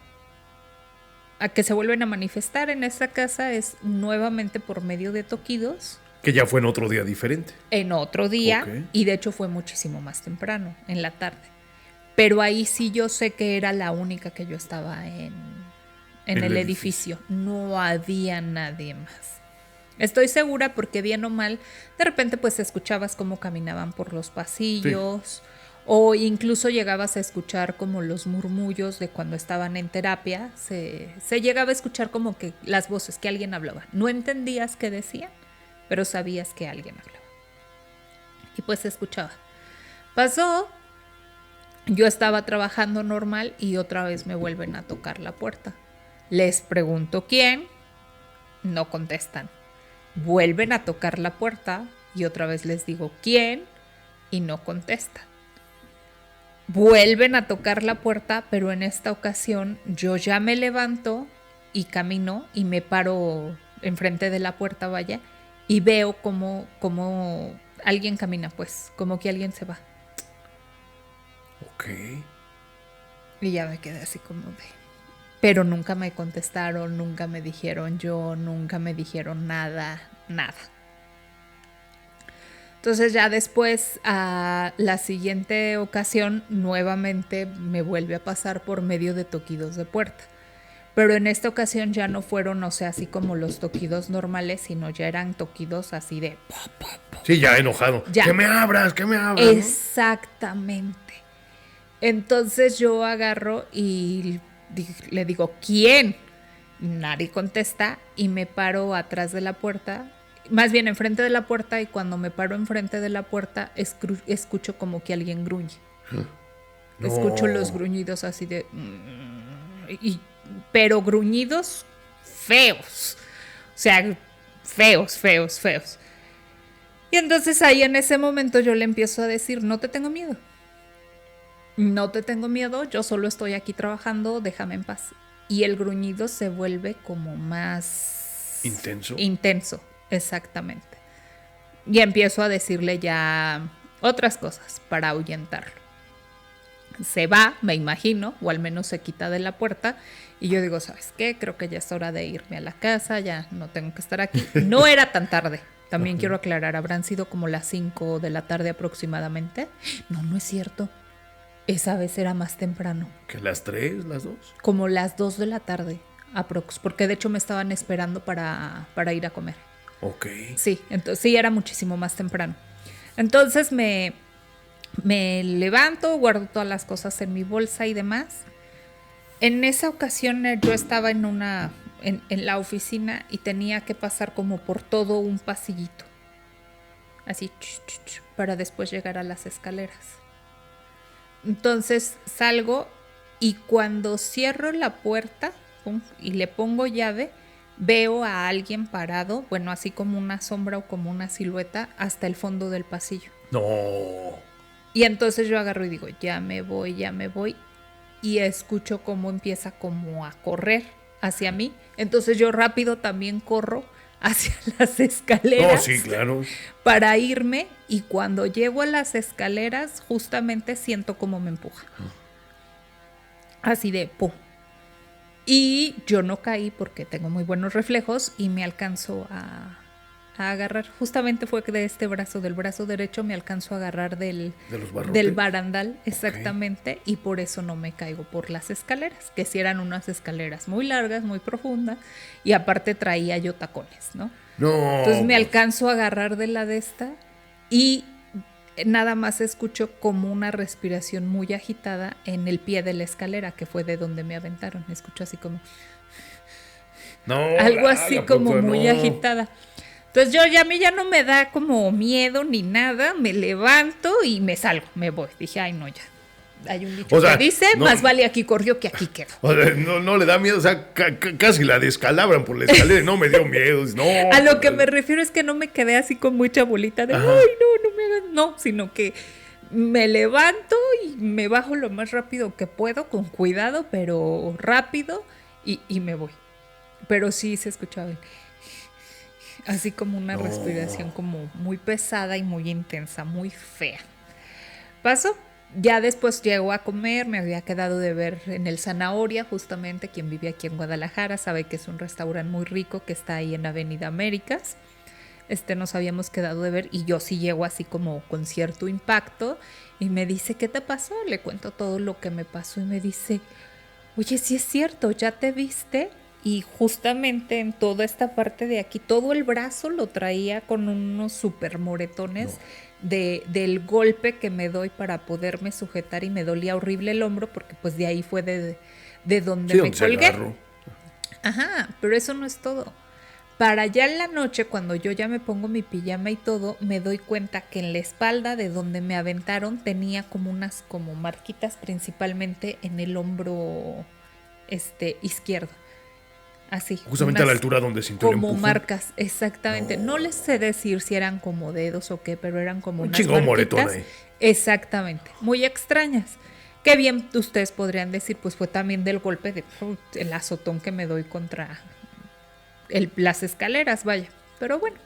que se vuelven a manifestar en esa casa es nuevamente por medio de toquidos. Que ya fue en otro día diferente. En otro día, okay. Y de hecho fue muchísimo más temprano, en la tarde. Pero ahí sí yo sé que era la única que yo estaba en el edificio. No había nadie más. Estoy segura porque bien o mal, de repente pues escuchabas cómo caminaban por los pasillos. Sí. O incluso llegabas a escuchar como los murmullos de cuando estaban en terapia. Se llegaba a escuchar como que las voces, que alguien hablaba. No entendías qué decían, pero sabías que alguien hablaba. Y pues se escuchaba. Pasó, yo estaba trabajando normal y otra vez me vuelven a tocar la puerta. Les pregunto quién, no contestan. Vuelven a tocar la puerta y otra vez les digo quién y no contestan. Vuelven a tocar la puerta, pero en esta ocasión yo ya me levanto y camino y me paro enfrente de la puerta, vaya, y veo como alguien camina, pues, como que alguien se va. Ok. Y ya me quedé así como de... Pero nunca me contestaron, nunca me dijeron yo, nunca me dijeron nada. Entonces ya después, a la siguiente ocasión, nuevamente me vuelve a pasar por medio de toquidos de puerta. Pero en esta ocasión ya no fueron, o sea, así como los toquidos normales, sino ya eran toquidos así de... Sí, ya enojado. Ya. ¡Que me abras! Exactamente. Entonces yo agarro y le digo, ¿quién? Nadie contesta y me paro atrás de la puerta. Más bien enfrente de la puerta, y cuando me paro enfrente de la puerta escucho como que alguien gruñe. No. Escucho los gruñidos así de... pero gruñidos feos. sea, feos. Y entonces ahí en ese momento yo le empiezo a decir, no te tengo miedo. No te tengo miedo, yo solo estoy aquí trabajando, déjame en paz. Y el gruñido se vuelve como más... Intenso, exactamente. Y empiezo a decirle ya otras cosas para ahuyentarlo. Se va, me imagino, o al menos se quita de la puerta. Y yo digo, ¿sabes qué? Creo que ya es hora de irme a la casa, ya no tengo que estar aquí. No era tan tarde. También quiero aclarar, habrán sido como las 5 de la tarde aproximadamente. No es cierto. Esa vez era más temprano. ¿Que las 3, las 2? Como las 2 de la tarde, aprox. Porque de hecho me estaban esperando para ir a comer. Ok. Sí, entonces sí, era muchísimo más temprano. Entonces me levanto, guardo todas las cosas en mi bolsa y demás. En esa ocasión yo estaba en la oficina y tenía que pasar como por todo un pasillito. Así, para después llegar a las escaleras. Entonces salgo y cuando cierro la puerta y le pongo llave, veo a alguien parado, bueno, así como una sombra o como una silueta, hasta el fondo del pasillo. No. Y entonces yo agarro y digo, ya me voy. Y escucho cómo empieza como a correr hacia mí. Entonces yo rápido también corro hacia las escaleras. Sí, claro. Para irme, y cuando llego a las escaleras, justamente siento cómo me empuja. Así de pum. Y yo no caí porque tengo muy buenos reflejos y me alcanzo a agarrar. Justamente fue de este brazo, del brazo derecho, me alcanzo a agarrar del barandal, exactamente, y por eso no me caigo por las escaleras, que sí eran unas escaleras muy largas, muy profundas, y aparte traía yo tacones, ¿no? Entonces me alcanzo a agarrar de la de esta y nada más escucho como una respiración muy agitada en el pie de la escalera, que fue de donde me aventaron. Escucho así como... algo así como muy agitada. Entonces a mí ya no me da como miedo ni nada, me levanto y me salgo, me voy. Dije, ay no, ya. Hay un dicho que dice, más vale aquí corrió que aquí quedó. O sea, no le da miedo, o sea, casi la descalabran por la escalera y no me dio miedo. No, a lo que me refiero es que no me quedé así con mucha bolita de, ay no me hagas, no, sino que me levanto y me bajo lo más rápido que puedo, con cuidado, pero rápido, y me voy. Pero sí se escuchaba así como una respiración como muy pesada y muy intensa, muy fea. Paso. Ya después llego a comer, me había quedado de ver en el Zanahoria, justamente, quien vive aquí en Guadalajara sabe que es un restaurante muy rico que está ahí en Avenida Américas. Nos habíamos quedado de ver y yo sí llego así como con cierto impacto y me dice, ¿qué te pasó? Le cuento todo lo que me pasó y me dice, oye, sí es cierto, ¿ya te viste? Y justamente en toda esta parte de aquí, todo el brazo lo traía con unos súper moretones del golpe que me doy para poderme sujetar, y me dolía horrible el hombro porque pues de ahí fue de donde me colgué. Ajá, pero eso no es todo. Para ya en la noche, cuando yo ya me pongo mi pijama y todo, me doy cuenta que en la espalda de donde me aventaron tenía como unas como marquitas, principalmente en el hombro izquierdo. Así. Justamente a la altura donde sintió el empujón. Como marcas, exactamente. No les sé decir si eran como dedos o qué, pero eran como unas chingón moretón ahí. Exactamente. Muy extrañas. Qué bien ustedes podrían decir, pues fue también del golpe el azotón que me doy contra las escaleras, vaya. Pero bueno.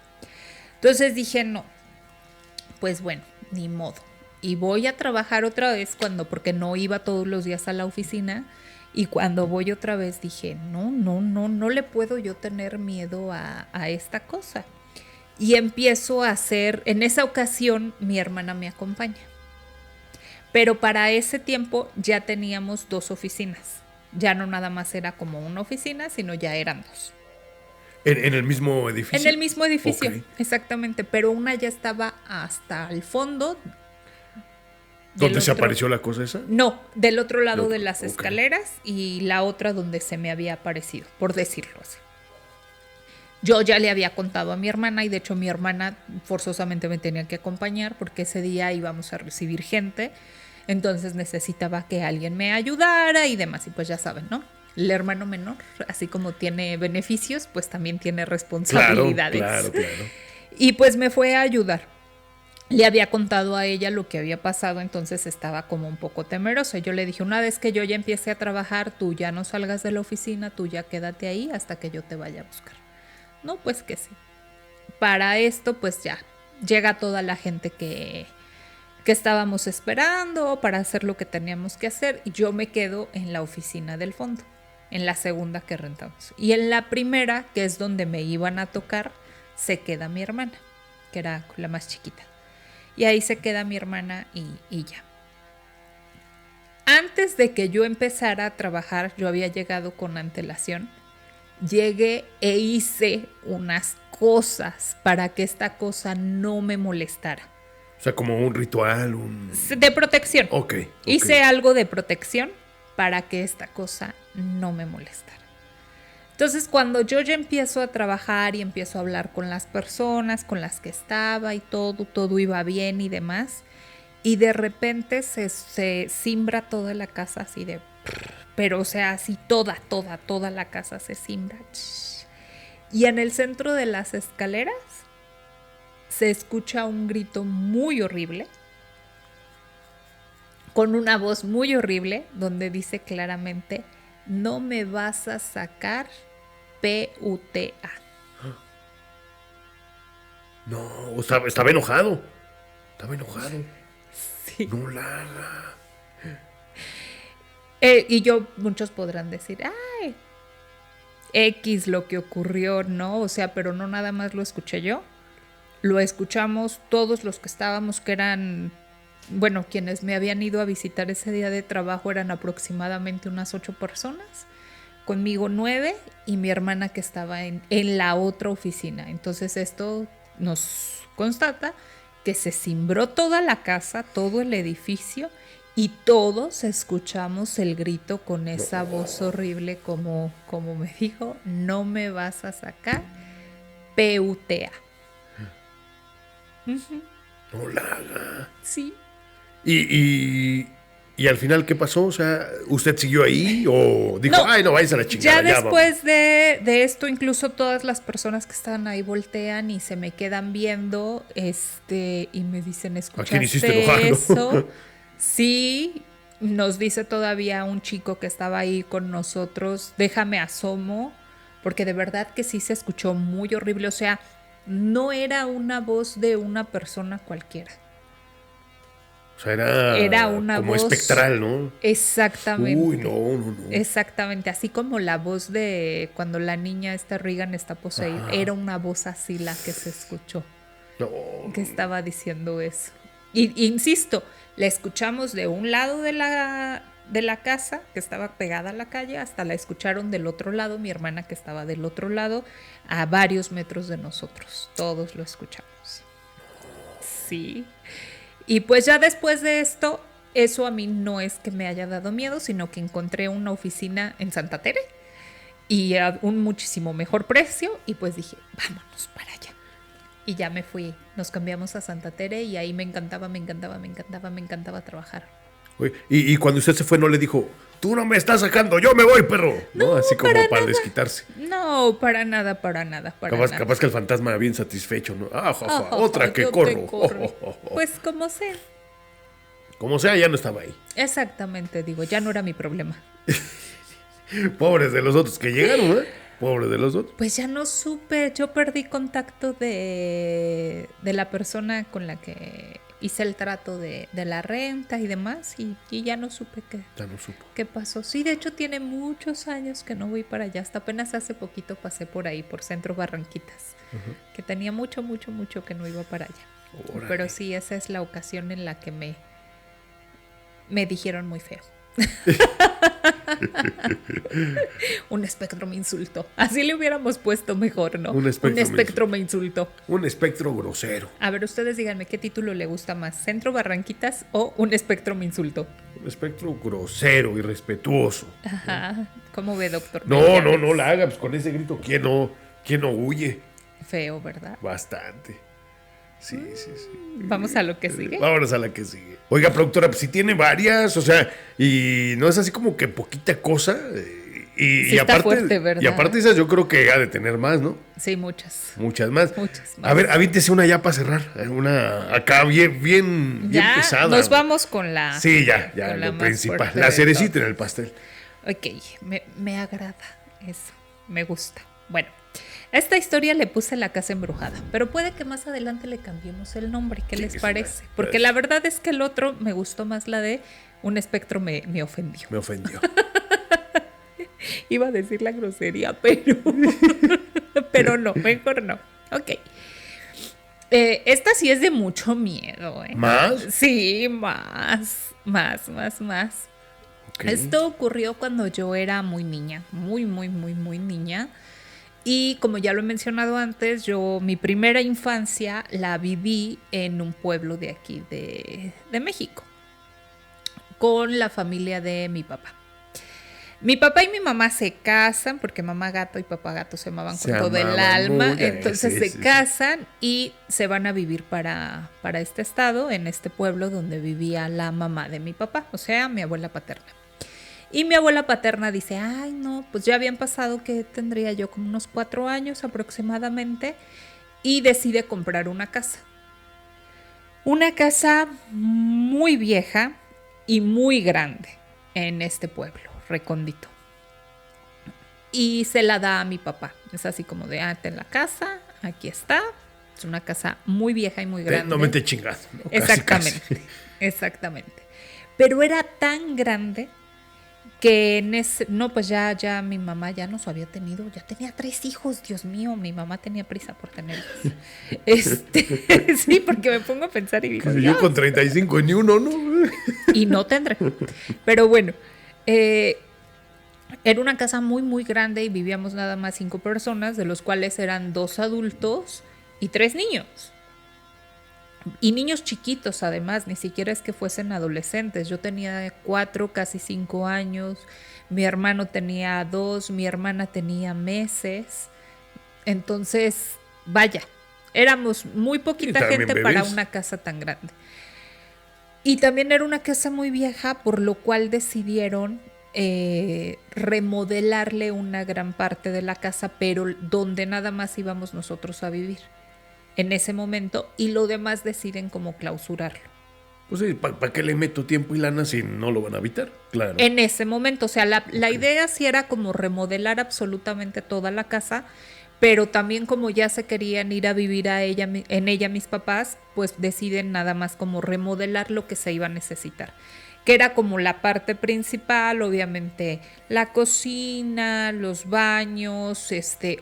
Entonces dije, no. Pues bueno, ni modo. Y voy a trabajar otra vez porque no iba todos los días a la oficina. Y cuando voy otra vez dije, no le puedo yo tener miedo a esta cosa. Y empiezo a hacer, en esa ocasión mi hermana me acompaña. Pero para ese tiempo ya teníamos 2 oficinas. Ya no nada más era como una oficina, sino ya eran 2. ¿En el mismo edificio? En el mismo edificio, okay. Exactamente. Pero una ya estaba hasta el fondo. ¿Dónde se apareció la cosa esa? No, del otro lado de las escaleras, y la otra donde se me había aparecido, por decirlo así. Yo ya le había contado a mi hermana, y de hecho mi hermana forzosamente me tenía que acompañar porque ese día íbamos a recibir gente, entonces necesitaba que alguien me ayudara y demás, y pues ya saben, ¿no? el hermano menor, así como tiene beneficios, pues también tiene responsabilidades. Claro. Y pues me fue a ayudar. Le había contado a ella lo que había pasado, entonces estaba como un poco temerosa. Yo le dije, una vez que yo ya empiece a trabajar, tú ya no salgas de la oficina, tú ya quédate ahí hasta que yo te vaya a buscar. No, pues que sí. Para esto, pues ya llega toda la gente que estábamos esperando para hacer lo que teníamos que hacer. Y yo me quedo en la oficina del fondo, en la segunda que rentamos. Y en la primera, que es donde me iban a tocar, se queda mi hermana, que era la más chiquita. Y ahí se queda mi hermana y ya. Antes de que yo empezara a trabajar, yo había llegado con antelación. Llegué e hice unas cosas para que esta cosa no me molestara. O sea, como un ritual, de protección. Ok. Hice algo de protección para que esta cosa no me molestara. Entonces, cuando yo ya empiezo a trabajar y empiezo a hablar con las personas con las que estaba y todo iba bien y demás, y de repente se cimbra toda la casa así de... Pero, o sea, así toda la casa se cimbra. Y en el centro de las escaleras se escucha un grito muy horrible, con una voz muy horrible, donde dice claramente, no me vas a sacar PUTA. No, estaba enojado. Sí. No la haga. Y muchos podrán decir, ay, X lo que ocurrió, ¿no? O sea, pero no nada más lo escuché yo. Lo escuchamos todos los que estábamos, que eran, bueno, quienes me habían ido a visitar ese día de trabajo eran aproximadamente unas 8 personas. Conmigo 9 y mi hermana que estaba en la otra oficina. Entonces esto nos constata que se cimbró toda la casa, todo el edificio y todos escuchamos el grito con esa voz horrible como me dijo, no me vas a sacar PUTA. No la haga. Sí. ¿Y al final qué pasó? O sea, ¿usted siguió ahí o dijo, ay, no, váyase a la chingada? Ya después de esto, incluso todas las personas que estaban ahí voltean y se me quedan viendo y me dicen, ¿escuchaste eso? Sí, nos dice todavía un chico que estaba ahí con nosotros, déjame asomo, porque de verdad que sí se escuchó muy horrible. O sea, no era una voz de una persona cualquiera. O sea, era una como voz espectral, ¿no? Exactamente. Uy, no. Exactamente, así como la voz de cuando la niña Regan está poseída. Ajá. Era una voz así la que se escuchó. Que estaba diciendo eso. Y insisto, la escuchamos de un lado de la casa, que estaba pegada a la calle, hasta la escucharon del otro lado, mi hermana que estaba del otro lado, a varios metros de nosotros. Todos lo escuchamos. Sí. Y pues ya después de esto, eso a mí no es que me haya dado miedo, sino que encontré una oficina en Santa Tere y a un muchísimo mejor precio y pues dije, vámonos para allá. Y ya me fui, nos cambiamos a Santa Tere y ahí me encantaba trabajar. Y cuando usted se fue, ¿no le dijo, tú no me estás sacando, yo me voy, perro? No, así como para desquitarse. No, para nada. Capaz que el fantasma bien satisfecho, ¿no? Otra que corro. Pues como sea. Como sea, ya no estaba ahí. Exactamente, digo, ya no era mi problema. Pobres de los otros que llegaron, ¿eh? Pobres de los otros. Pues ya no supe, yo perdí contacto de la persona con la que hice el trato de la renta y demás y ya no supe qué pasó. Sí, de hecho tiene muchos años que no voy para allá. Hasta apenas hace poquito pasé por ahí, por Centro Barranquitas, que tenía mucho que no iba para allá. Órale. Pero sí, esa es la ocasión en la que me dijeron muy feo. Un espectro me insultó. Así le hubiéramos puesto mejor, ¿no? Un espectro me insultó. Un espectro grosero. A ver, ustedes díganme qué título le gusta más, ¿Centro Barranquitas o Un espectro me insultó? Un espectro grosero y respetuoso. Ajá. ¿Cómo ve, doctor? No la haga, pues con ese grito, ¿quién no huye? Feo, ¿verdad? Bastante. Sí. ¿Vamos a lo que sigue? Vámonos a la que sigue. Oiga, productora, pues si tiene varias, o sea, y no es así como que poquita cosa, Y aparte, fuerte, ¿verdad? Y aparte esas yo creo que ha de tener más, ¿no? Sí, muchas. Muchas más. A ver, avíntese una ya para cerrar. Una acá bien pesada. Nos vamos con la... Sí, ya, lo principal. La cerecita en el pastel. Ok, me agrada eso. Me gusta. Bueno, a esta historia le puse La Casa Embrujada, pero puede que más adelante le cambiemos el nombre. ¿Qué les parece? Porque la verdad es que el otro me gustó más, la de Un espectro me ofendió. Me ofendió. Iba a decir la grosería, pero no, mejor no. Ok. Esta sí es de mucho miedo, ¿eh? ¿Más? Sí, más. Okay. Esto ocurrió cuando yo era muy niña, muy niña. Y como ya lo he mencionado antes, mi primera infancia la viví en un pueblo de aquí de México, con la familia de mi papá. Mi papá y mi mamá se casan, porque mamá gato y papá gato se amaban con todo el alma. Entonces se casan y se van a vivir para este estado, en este pueblo donde vivía la mamá de mi papá, o sea, mi abuela paterna. Y mi abuela paterna dice, ay no, pues ya habían pasado, que tendría yo como unos 4 años aproximadamente, y decide comprar una casa. Una casa muy vieja y muy grande en este pueblo recóndito, y se la da a mi papá. Es así como de, ten la casa, aquí está. Es una casa muy vieja y muy grande. No me te chingas, ¿no? Exactamente. Pero era tan grande que pues ya mi mamá ya nos había tenido, ya tenía 3 hijos, Dios mío, mi mamá tenía prisa por tener hijos. Sí, porque me pongo a pensar y digo, yo con 35 ni uno, ¿no? Y no tendré. Pero bueno, era una casa muy grande y vivíamos nada más 5 personas, de los cuales eran 2 adultos y 3 niños. Y niños chiquitos además, ni siquiera es que fuesen adolescentes. Yo tenía 4, casi 5 años, mi hermano tenía 2, mi hermana tenía meses. Entonces, vaya, éramos muy poquita gente para una casa tan grande. Y también era una casa muy vieja, por lo cual decidieron remodelarle una gran parte de la casa, pero donde nada más íbamos nosotros a vivir en ese momento, y lo demás deciden como clausurarlo. Pues sí, ¿para qué le meto tiempo y lana si no lo van a habitar? Claro. En ese momento, o sea, la idea sí era como remodelar absolutamente toda la casa, pero también como ya se querían ir a vivir en ella mis papás, pues deciden nada más como remodelar lo que se iba a necesitar, que era como la parte principal, obviamente la cocina, los baños,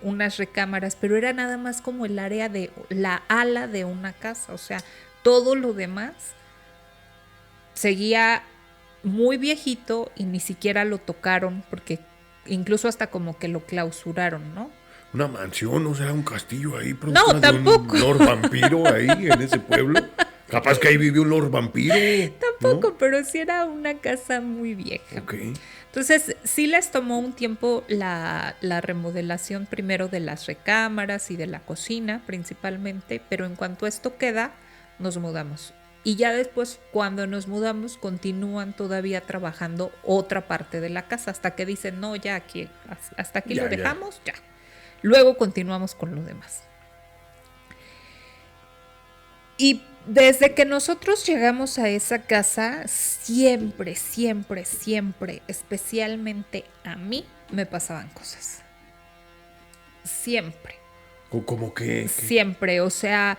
unas recámaras, pero era nada más como el área de la ala de una casa. O sea, todo lo demás seguía muy viejito y ni siquiera lo tocaron, porque incluso hasta como que lo clausuraron, ¿no? Una mansión, ¿no será un castillo ahí? No, tampoco. Un Lord vampiro ahí en ese pueblo. Capaz que ahí vivió un Lord vampiro. Tampoco, ¿no? Pero sí era una casa muy vieja. Okay. Entonces sí les tomó un tiempo la remodelación, primero de las recámaras y de la cocina principalmente, pero en cuanto esto queda, nos mudamos. Y ya después, cuando nos mudamos, continúan todavía trabajando otra parte de la casa, hasta que dicen, no, ya aquí, hasta aquí lo dejamos, ya. Luego continuamos con lo demás. Y desde que nosotros llegamos a esa casa, siempre, especialmente a mí, me pasaban cosas. Siempre. ¿Cómo que? Siempre, o sea,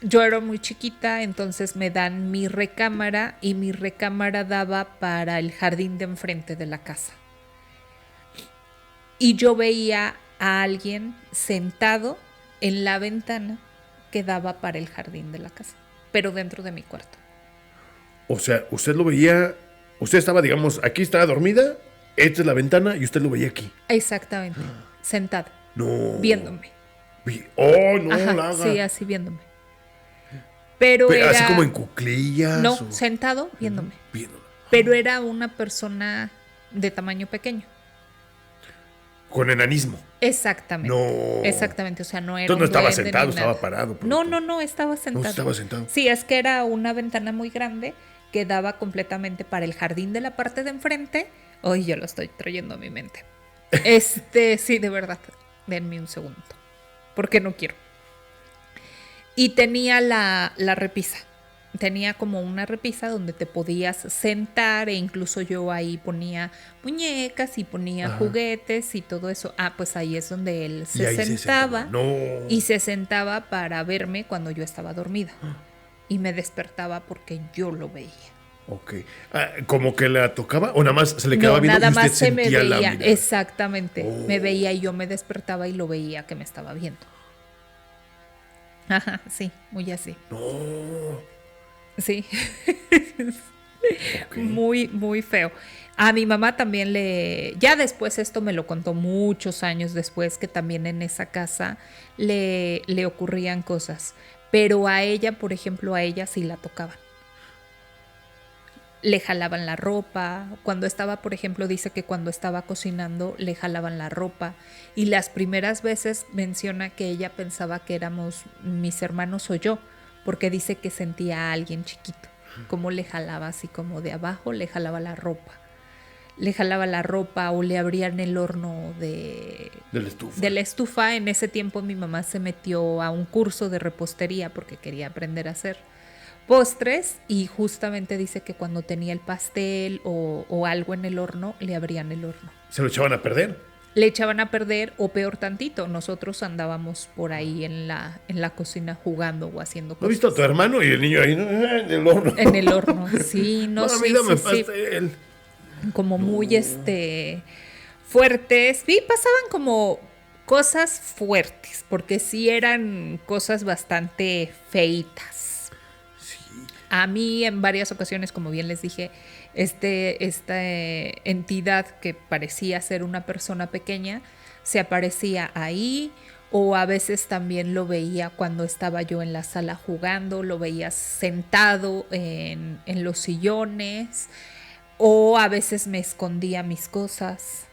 yo era muy chiquita, entonces me dan mi recámara, y mi recámara daba para el jardín de enfrente de la casa. Y yo veía a alguien sentado en la ventana que daba para el jardín de la casa, pero dentro de mi cuarto. O sea, usted lo veía, usted estaba, digamos, aquí estaba dormida, esta es la ventana y usted lo veía aquí. Exactamente, sentado. No. Viéndome. No, ajá, la haga. Sí, así viéndome. Pero era... ¿Así como en cuclillas? No, sentado viéndome. Pero era una persona de tamaño pequeño. Con enanismo. Exactamente. No. Exactamente, o sea, no era. Entonces no estaba sentado, estaba parado. No, estaba sentado. No, estaba sentado. Sí, es que era una ventana muy grande que daba completamente para el jardín de la parte de enfrente. Hoy yo lo estoy trayendo a mi mente. Sí, de verdad. Denme un segundo. Porque no quiero. Y tenía la repisa. Tenía como una repisa donde te podías sentar e incluso yo ahí ponía muñecas y ponía juguetes y todo eso. Pues ahí es donde él se sentaba. Y se sentaba para verme cuando yo estaba dormida. Y me despertaba porque yo lo veía. Ok. ¿Como que la tocaba o nada más se le quedaba viendo nada y usted más se me sentía la veía, mirada? exactamente. Me veía y yo me despertaba y lo veía que me estaba viendo. Ajá, sí, muy así. No. Sí. Okay. Muy, muy feo. A mi mamá también ya después esto me lo contó muchos años después, que también en esa casa le ocurrían cosas. Pero a ella, por ejemplo, a ella sí la tocaban. Le jalaban la ropa. Cuando estaba, por ejemplo, dice que cuando estaba cocinando le jalaban la ropa. Y las primeras veces menciona que ella pensaba que éramos mis hermanos o yo, porque dice que sentía a alguien chiquito. Como le jalaba así como de abajo, le jalaba la ropa. Le jalaba la ropa o le abrían el horno de la estufa. En ese tiempo mi mamá se metió a un curso de repostería porque quería aprender a hacer postres y justamente dice que cuando tenía el pastel o algo en el horno, le abrían el horno. ¿Se lo echaban a perder? Le echaban a perder o peor tantito, nosotros andábamos por ahí en la cocina jugando o haciendo cosas. ¿No has visto a tu hermano y el niño ahí en el horno? En el horno, sí, no sé. Mami, dame pastel. Como muy fuertes. Sí, pasaban como cosas fuertes, porque sí eran cosas bastante feitas. A mí en varias ocasiones, como bien les dije, esta entidad que parecía ser una persona pequeña, se aparecía ahí, o a veces también lo veía cuando estaba yo en la sala jugando, lo veía sentado en los sillones, o a veces me escondía mis cosas.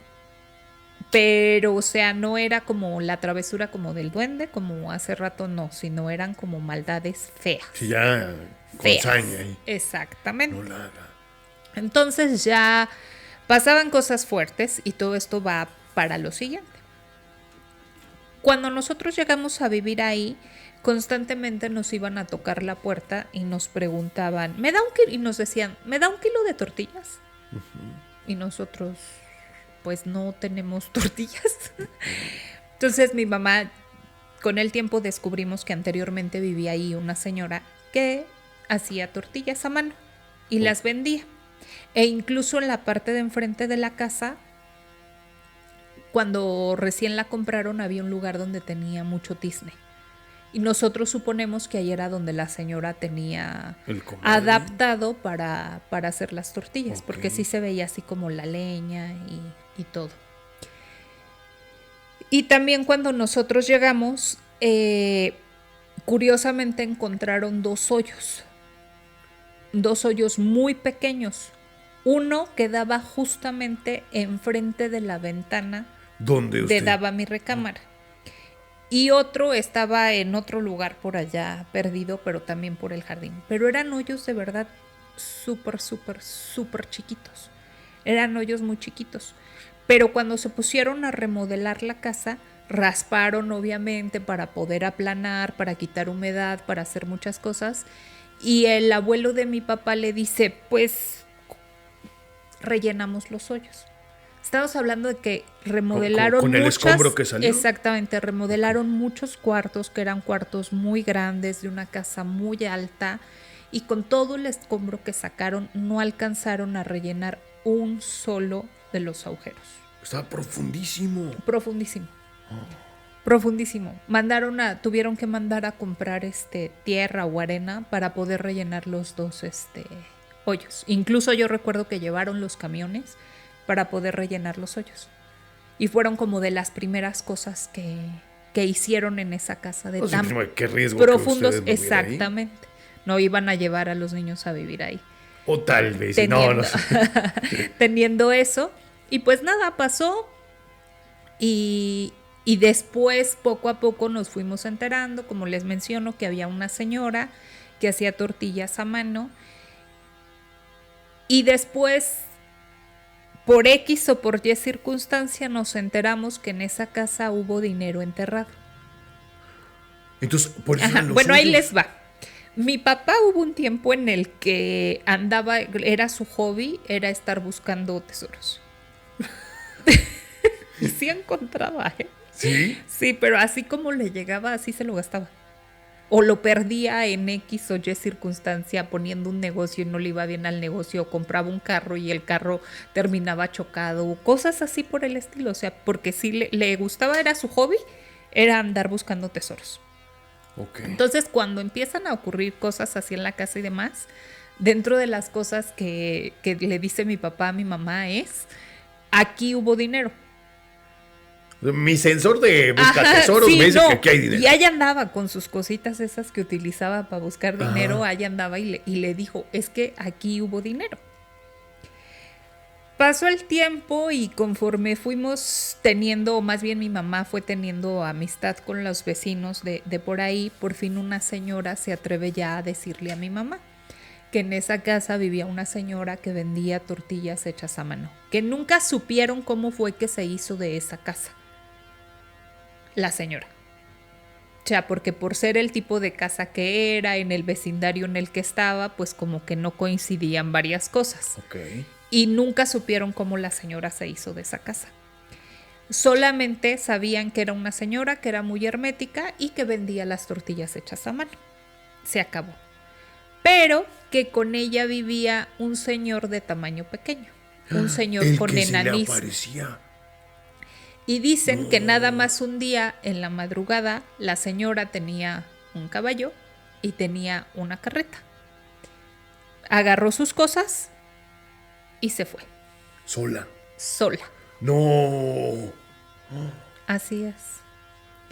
Pero, o sea, no era como la travesura como del duende, como hace rato no, sino eran como maldades feas. Sí, ya con saña ahí. Exactamente. No nada. Entonces ya pasaban cosas fuertes y todo esto va para lo siguiente. Cuando nosotros llegamos a vivir ahí, constantemente nos iban a tocar la puerta y nos preguntaban, y nos decían, ¿me da 1 kilo de tortillas? Y nosotros, pues no tenemos tortillas. Entonces mi mamá, con el tiempo descubrimos que anteriormente vivía ahí una señora que hacía tortillas a mano y las vendía. E incluso en la parte de enfrente de la casa, cuando recién la compraron, había un lugar donde tenía mucho tizne. Y nosotros suponemos que ahí era donde la señora tenía adaptado para hacer las tortillas, porque sí se veía así como la leña y todo. Y también cuando nosotros llegamos, curiosamente encontraron 2 hoyos. 2 hoyos muy pequeños. Uno quedaba justamente enfrente de la ventana donde daba mi recámara. Y otro estaba en otro lugar por allá, perdido, pero también por el jardín. Pero eran hoyos de verdad súper, súper, súper chiquitos. Eran hoyos muy chiquitos. Pero cuando se pusieron a remodelar la casa, rasparon obviamente para poder aplanar, para quitar humedad, para hacer muchas cosas. Y el abuelo de mi papá le dice, pues rellenamos los hoyos. Estamos hablando de que remodelaron con el escombro que salió. Exactamente, remodelaron muchos cuartos, que eran cuartos muy grandes, de una casa muy alta, y con todo el escombro que sacaron, no alcanzaron a rellenar un solo de los agujeros. Estaba profundísimo. Profundísimo. Profundísimo. Tuvieron que mandar a comprar tierra o arena para poder rellenar los 2 hoyos. Incluso yo recuerdo que llevaron los camiones para poder rellenar los hoyos. Y fueron como de las primeras cosas que hicieron en esa casa de tan qué riesgo profundos. Que exactamente. Ahí. No iban a llevar a los niños a vivir ahí. O tal vez, no sé. Teniendo eso. Y pues nada, pasó. Y después, poco a poco, nos fuimos enterando, como les menciono, que había una señora que hacía tortillas a mano. Y después por X o por Y circunstancia nos enteramos que en esa casa hubo dinero enterrado. Entonces, por eso eran los bueno, suyos. ahí les va. Mi papá hubo un tiempo en el que andaba, era su hobby, era estar buscando tesoros. Y sí encontraba, ¿eh? ¿Sí? Sí, pero así como le llegaba, así se lo gastaba. O lo perdía en X o Y circunstancia poniendo un negocio y no le iba bien al negocio, o compraba un carro y el carro terminaba chocado, o cosas así por el estilo. O sea, porque sí le gustaba, era su hobby, era andar buscando tesoros. Okay. Entonces, cuando empiezan a ocurrir cosas así en la casa y demás, dentro de las cosas que le dice mi papá a mi mamá es, aquí hubo dinero. Mi sensor de buscatesoros me dice que aquí hay dinero. Y ahí andaba con sus cositas esas que utilizaba para buscar dinero, ahí andaba y le dijo, es que aquí hubo dinero. Pasó el tiempo y conforme fuimos teniendo, o más bien mi mamá fue teniendo amistad con los vecinos de por ahí, por fin una señora se atreve ya a decirle a mi mamá que en esa casa vivía una señora que vendía tortillas hechas a mano, que nunca supieron cómo fue que se hizo de esa casa la señora. O sea, porque por ser el tipo de casa que era, en el vecindario en el que estaba, pues como que no coincidían varias cosas. Okay. Y nunca supieron cómo la señora se hizo de esa casa. Solamente sabían que era una señora que era muy hermética y que vendía las tortillas hechas a mano. Se acabó. Pero que con ella vivía un señor de tamaño pequeño. Un señor con enanismo. Y dicen que nada más un día en la madrugada la señora tenía un caballo y tenía una carreta. Agarró sus cosas y se fue. ¿Sola? Sola. No. Así es.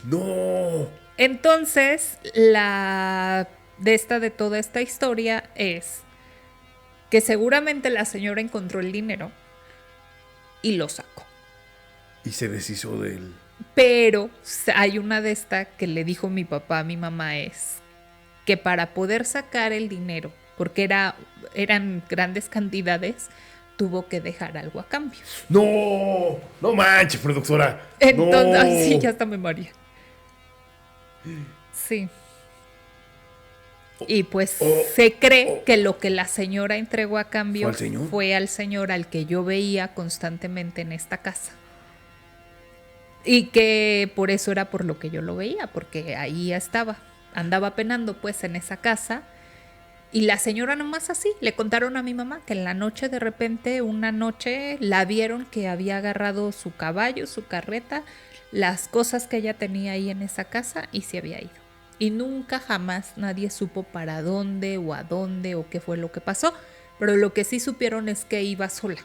No. Entonces, de toda esta historia es que seguramente la señora encontró el dinero y lo sacó. Y se deshizo de él. Pero hay una de estas que le dijo mi papá a mi mamá es que para poder sacar el dinero, porque eran grandes cantidades, tuvo que dejar algo a cambio. No, no manches, productora. Entonces, no. Ay, sí, ya está memoria. Sí. Y pues se cree que lo que la señora entregó a cambio fue al señor al que yo veía constantemente en esta casa. Y que por eso era por lo que yo lo veía, porque ahí estaba, andaba penando pues en esa casa. Y la señora nomás así, le contaron a mi mamá que en la noche de repente, una noche, la vieron que había agarrado su caballo, su carreta, las cosas que ella tenía ahí en esa casa y se había ido. Y nunca jamás nadie supo para dónde o a dónde o qué fue lo que pasó, pero lo que sí supieron es que iba sola.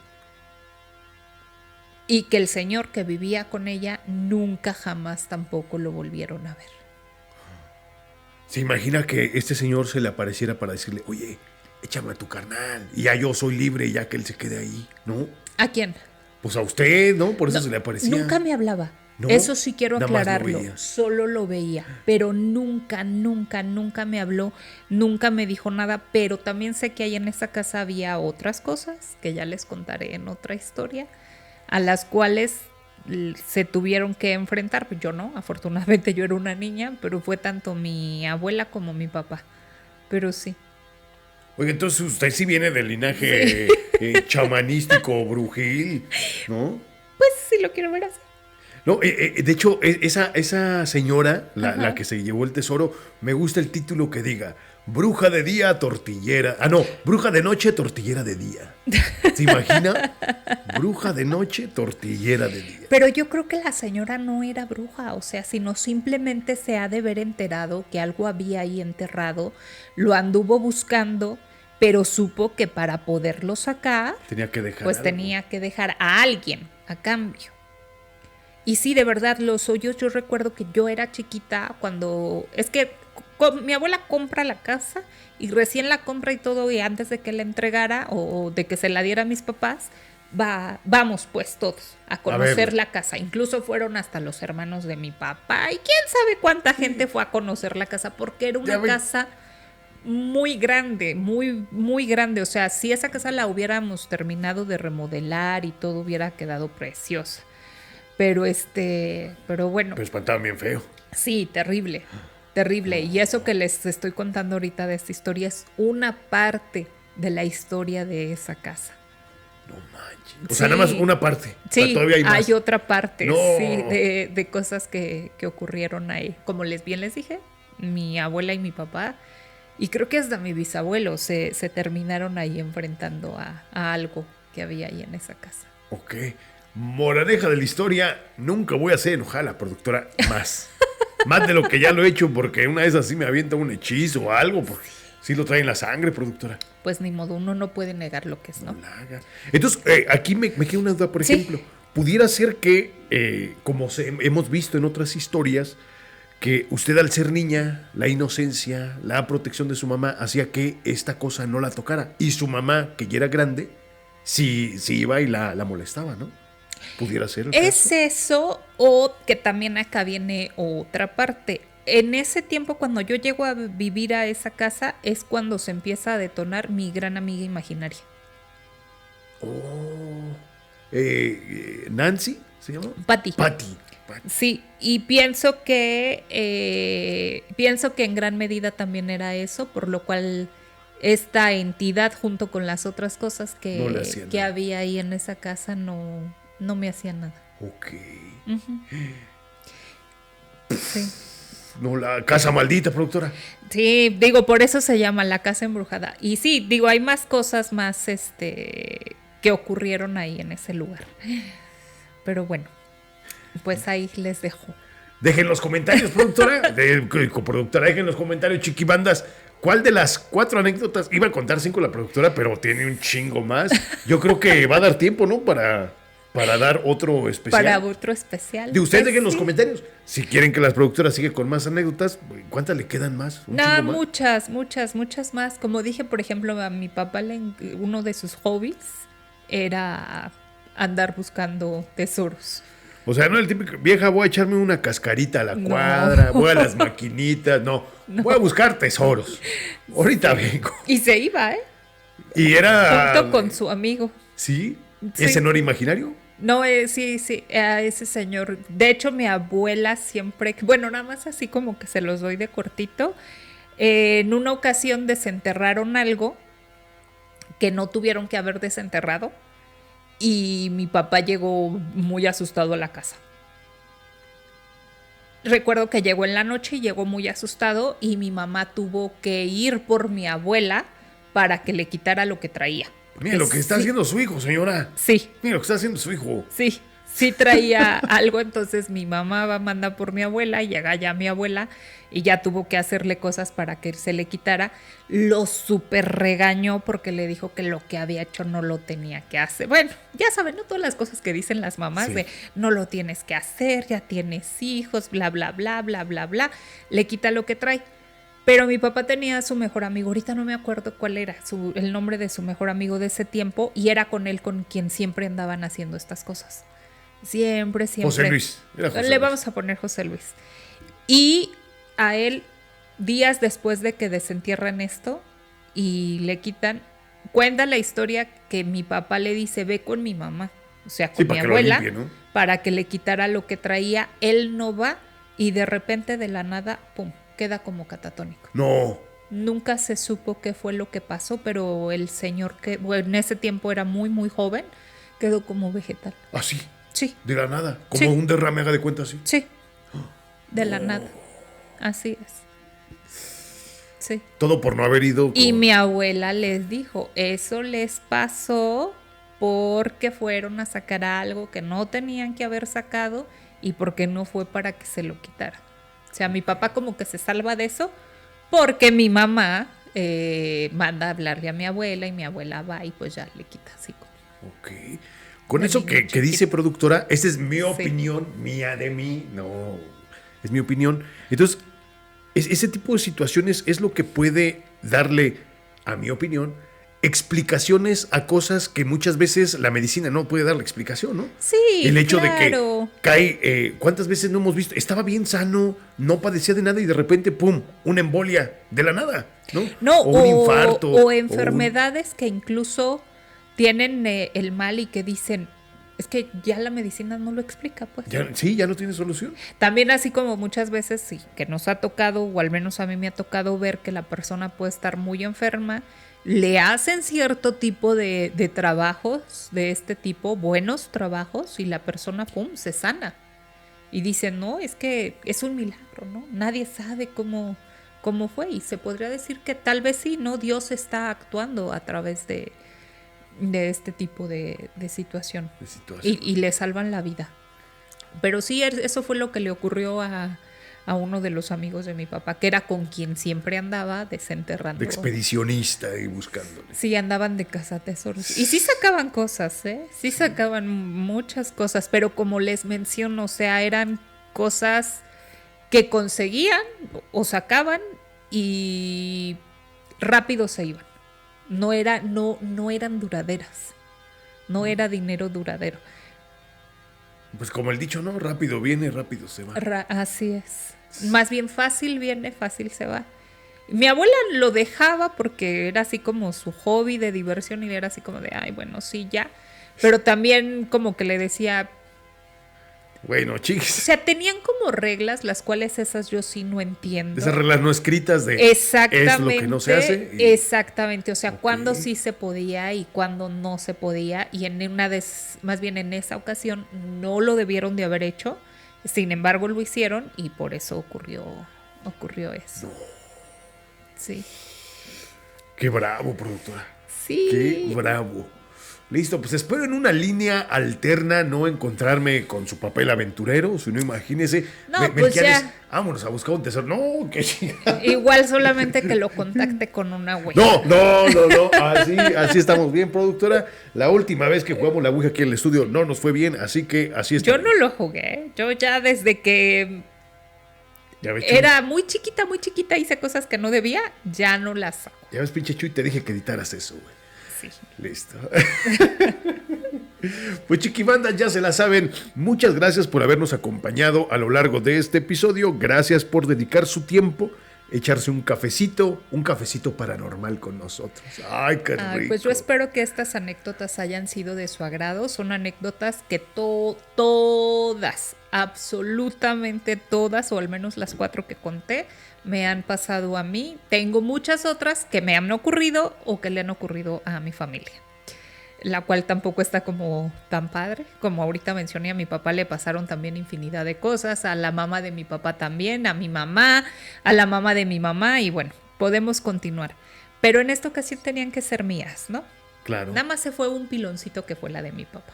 Y que el señor que vivía con ella nunca jamás tampoco lo volvieron a ver. ¿Se imagina que este señor se le apareciera para decirle, oye, échame a tu carnal, y ya yo soy libre y ya que él se quede ahí, ¿no? ¿A quién? Pues a usted, ¿no? Por eso se le aparecía. Nunca me hablaba. ¿No? Eso sí quiero aclararlo. Solo lo veía, pero nunca me habló, nunca me dijo nada, pero también sé que ahí en esa casa había otras cosas que ya les contaré en otra historia, a las cuales se tuvieron que enfrentar. Pues yo no, afortunadamente yo era una niña, pero fue tanto mi abuela como mi papá. Pero sí. Oye, entonces usted sí viene del linaje chamanístico, brujil, ¿no? Pues sí lo quiero ver así. No, de hecho, esa señora, la que se llevó el tesoro, me gusta el título que diga, bruja de día, tortillera. Ah, no, bruja de noche, tortillera de día. ¿Se imagina? Bruja de noche, tortillera de día. Pero yo creo que la señora no era bruja, o sea, sino simplemente se ha de ver enterado que algo había ahí enterrado, lo anduvo buscando, pero supo que para poderlo sacar, tenía que dejar pues algo. Tenía que dejar a alguien a cambio. Y sí, de verdad, los hoyos, yo recuerdo que yo era chiquita cuando, es que mi abuela compra la casa y recién la compra y todo, y antes de que la entregara o de que se la diera a mis papás, vamos pues todos a conocer la casa. Incluso fueron hasta los hermanos de mi papá y quién sabe cuánta gente fue a conocer la casa, porque era una casa muy grande, muy, muy grande. O sea, si esa casa la hubiéramos terminado de remodelar y todo hubiera quedado preciosa. Pero bueno. Pero espantaban bien feo. Sí, terrible, terrible. Y eso que les estoy contando ahorita de esta historia es una parte de la historia de esa casa. No manches. O sea, nada más una parte. Sí, o sea, todavía hay más. Hay otra parte, no. sí, de cosas que ocurrieron ahí. Como bien les dije, mi abuela y mi papá, y creo que hasta mi bisabuelo se terminaron ahí enfrentando a algo que había ahí en esa casa. Ok. Moraleja de la historia, nunca voy a hacer enojar a la productora más. Más de lo que ya lo he hecho, porque una vez así me avienta un hechizo o algo, porque sí lo trae en la sangre, productora. Pues ni modo, uno no puede negar lo que es, ¿no? Entonces, aquí me queda una duda, por ejemplo. Pudiera ser que, como hemos visto en otras historias, que usted al ser niña, la inocencia, la protección de su mamá, hacía que esta cosa no la tocara. Y su mamá, que ya era grande, sí iba y la molestaba, ¿no? Pudiera ser el ¿Es caso? eso o que también acá viene otra parte? En ese tiempo, cuando yo llego a vivir a esa casa, es cuando se empieza a detonar mi gran amiga imaginaria. Oh. ¿Nancy se llama? Patty. Patty. Sí, y pienso que en gran medida también era eso, por lo cual esta entidad junto con las otras cosas que había ahí en esa casa no me hacía nada. Ok. Uh-huh. Sí. No, la casa maldita, productora. Sí, digo, por eso se llama la casa embrujada. Y sí, digo, hay más cosas más que ocurrieron ahí en ese lugar. Pero bueno, pues ahí les dejo. Dejen los comentarios, productora. Coproductora, dejen los comentarios, chiquibandas. ¿Cuál de las 4 anécdotas? Iba a contar 5 la productora, pero tiene un chingo más. Yo creo que va a dar tiempo, ¿no? Para dar otro especial. Para otro especial. De ustedes dejen los comentarios. Si quieren que las productoras sigan con más anécdotas, ¿cuántas le quedan más? No, muchas más. Como dije, por ejemplo, a mi papá uno de sus hobbies era andar buscando tesoros. O sea, no el típico, vieja, voy a echarme una cascarita a la cuadra, voy a las maquinitas, no, voy a buscar tesoros. Ahorita vengo. Y se iba, ¿eh? Y era... Junto con su amigo. ¿Sí? ¿Ese no era imaginario? No, sí, a ese señor. De hecho, mi abuela siempre, bueno, nada más así como que se los doy de cortito. En una ocasión desenterraron algo que no tuvieron que haber desenterrado. Y mi papá llegó muy asustado a la casa. Recuerdo que llegó en la noche y llegó muy asustado y mi mamá tuvo que ir por mi abuela para que le quitara lo que traía. Mira lo que está haciendo su hijo, señora. Sí. Mira lo que está haciendo su hijo. Sí traía algo, entonces mi mamá va a mandar por mi abuela y llega ya mi abuela y ya tuvo que hacerle cosas para que se le quitara. Lo súper regañó porque le dijo que lo que había hecho no lo tenía que hacer. Bueno, ya saben, ¿no? Todas las cosas que dicen las mamás de no lo tienes que hacer, ya tienes hijos, bla, bla, bla, bla, bla, bla. Le quita lo que trae. Pero mi papá tenía a su mejor amigo, ahorita no me acuerdo cuál era el nombre de su mejor amigo de ese tiempo y era con él con quien siempre andaban haciendo estas cosas. Siempre. José Luis. Vamos a poner José Luis. Y a él, días después de que desentierran esto y le quitan, cuenta la historia que mi papá le dice, ve con mi mamá, o sea, con mi abuela, limpie, ¿no? Para que le quitara lo que traía. Él no va y de repente de la nada, pum, queda como catatónico. No. Nunca se supo qué fue lo que pasó, pero el señor que en ese tiempo era muy, muy joven, quedó como vegetal. ¿Ah, sí? Sí. De la nada, como un derrame, haga de cuenta, así. Sí, de la nada, así es. Sí. Todo por no haber ido. Y mi abuela les dijo, eso les pasó porque fueron a sacar algo que no tenían que haber sacado y porque no fue para que se lo quitara. O sea, mi papá como que se salva de eso porque mi mamá manda a hablarle a mi abuela y mi abuela va y pues ya le quita así. Ok. Con eso que dice productora, esa es mi opinión, mía de mí, no, es mi opinión. Entonces, ese tipo de situaciones es lo que puede darle, a mi opinión, explicaciones a cosas que muchas veces la medicina no puede dar la explicación, ¿no? Sí, el hecho claro. de que cae, ¿cuántas veces no hemos visto? Estaba bien sano, no padecía de nada y de repente, ¡pum!, una embolia de la nada, ¿no? No, o un infarto. O enfermedades que incluso tienen el mal y que dicen, es que ya la medicina no lo explica, pues. Ya no tiene solución. También así como muchas veces, sí, que nos ha tocado, o al menos a mí me ha tocado ver que la persona puede estar muy enferma, le hacen cierto tipo de trabajos de este tipo, buenos trabajos, y la persona, pum, se sana. Y dicen, no, es que es un milagro, ¿no? Nadie sabe cómo fue. Y se podría decir que tal vez sí, ¿no? Dios está actuando a través de este tipo de situación. Y le salvan la vida. Pero sí, eso fue lo que le ocurrió a uno de los amigos de mi papá, que era con quien siempre andaba desenterrando. De expedicionista y buscándole. Sí, andaban de cazatesoros. Y sí sacaban cosas, ¿eh? Sí sacaban muchas cosas, pero como les menciono, o sea, eran cosas que conseguían o sacaban y rápido se iban. No eran duraderas. No era dinero duradero. Pues como el dicho, ¿no? Rápido viene, rápido se va. Así es. Más bien fácil viene, fácil se va. Mi abuela lo dejaba porque era así como su hobby de diversión y era así como de, ay, bueno, sí, ya. Pero también como que le decía... Bueno, chicos. O sea, tenían como reglas, las cuales esas yo sí no entiendo. Esas reglas no escritas de exactamente, es lo que no se hace. Exactamente, o sea, cuándo sí se podía y cuándo no se podía. Y más bien en esa ocasión no lo debieron de haber hecho. Sin embargo, lo hicieron y por eso ocurrió eso. No. Sí. Qué bravo, productora. Sí. Qué bravo. Listo, pues espero en una línea alterna no encontrarme con su papel aventurero, si no, imagínese. No, pues ya. Vámonos a buscar un tesoro. No, que igual solamente que lo contacte con una ouija. No. Así estamos bien, productora. La última vez que jugamos la ouija aquí en el estudio no nos fue bien, así que así está. Yo no lo jugué. Yo ya desde que era muy chiquita, hice cosas que no debía, ya no las saco. Ya ves, pinche Chuy, te dije que editaras eso, güey. Sí. Listo. Pues chiquibandas, ya se la saben. Muchas gracias por habernos acompañado a lo largo de este episodio. Gracias por dedicar su tiempo, echarse un cafecito paranormal con nosotros. Ay, qué rico. Pues yo espero que estas anécdotas hayan sido de su agrado. Son anécdotas que todas, absolutamente todas, o al menos las 4 que conté, me han pasado a mí. Tengo muchas otras que me han ocurrido o que le han ocurrido a mi familia, la cual tampoco está como tan padre. Como ahorita mencioné, a mi papá le pasaron también infinidad de cosas, a la mamá de mi papá también, a mi mamá, a la mamá de mi mamá, y bueno, podemos continuar. Pero en esta ocasión tenían que ser mías, ¿no? Claro. Nada más se fue un piloncito que fue la de mi papá.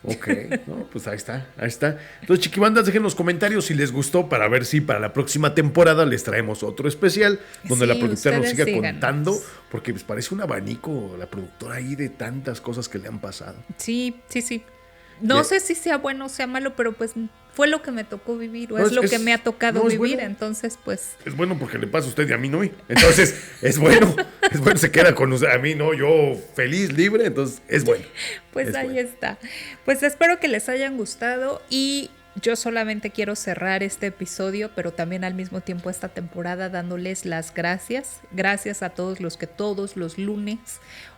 Ok, no, pues ahí está. Entonces, chiquibandas, dejen los comentarios si les gustó para ver si para la próxima temporada les traemos otro especial donde la productora nos siga contando, porque pues parece un abanico la productora ahí de tantas cosas que le han pasado. Sí. No sé si sea bueno o sea malo, pero pues fue lo que me tocó vivir o es lo que me ha tocado vivir, bueno. Entonces pues... Es bueno porque le pasa a usted y a mí no. Entonces es bueno, se queda con usted, a mí no, yo feliz, libre, entonces es bueno. Pues ahí está. Pues espero que les hayan gustado y yo solamente quiero cerrar este episodio, pero también al mismo tiempo esta temporada dándoles las gracias. Gracias a todos los que todos los lunes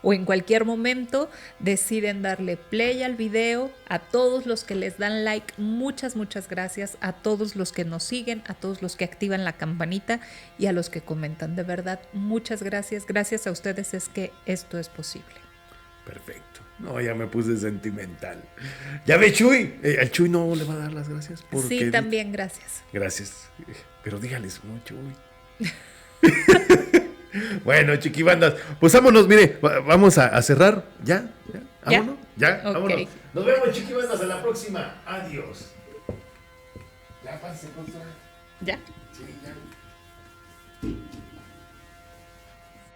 o en cualquier momento deciden darle play al video. A todos los que les dan like, muchas gracias. A todos los que nos siguen, a todos los que activan la campanita y a los que comentan. De verdad, muchas gracias. Gracias a ustedes es que esto es posible. Perfecto. No, ya me puse sentimental. Ya ve, Chuy. Al Chuy no le va a dar las gracias. Sí, también gracias. Gracias. Pero dígales mucho, Chuy. Bueno, chiquibandas, pues vámonos, mire, vamos a cerrar. ¿Ya? ¿Vámonos? ¿Ya? Okay. Vámonos. Nos vemos, chiquibandas, a la próxima. Adiós. ¿Ya pase, doctora? ¿Ya? Sí, ya.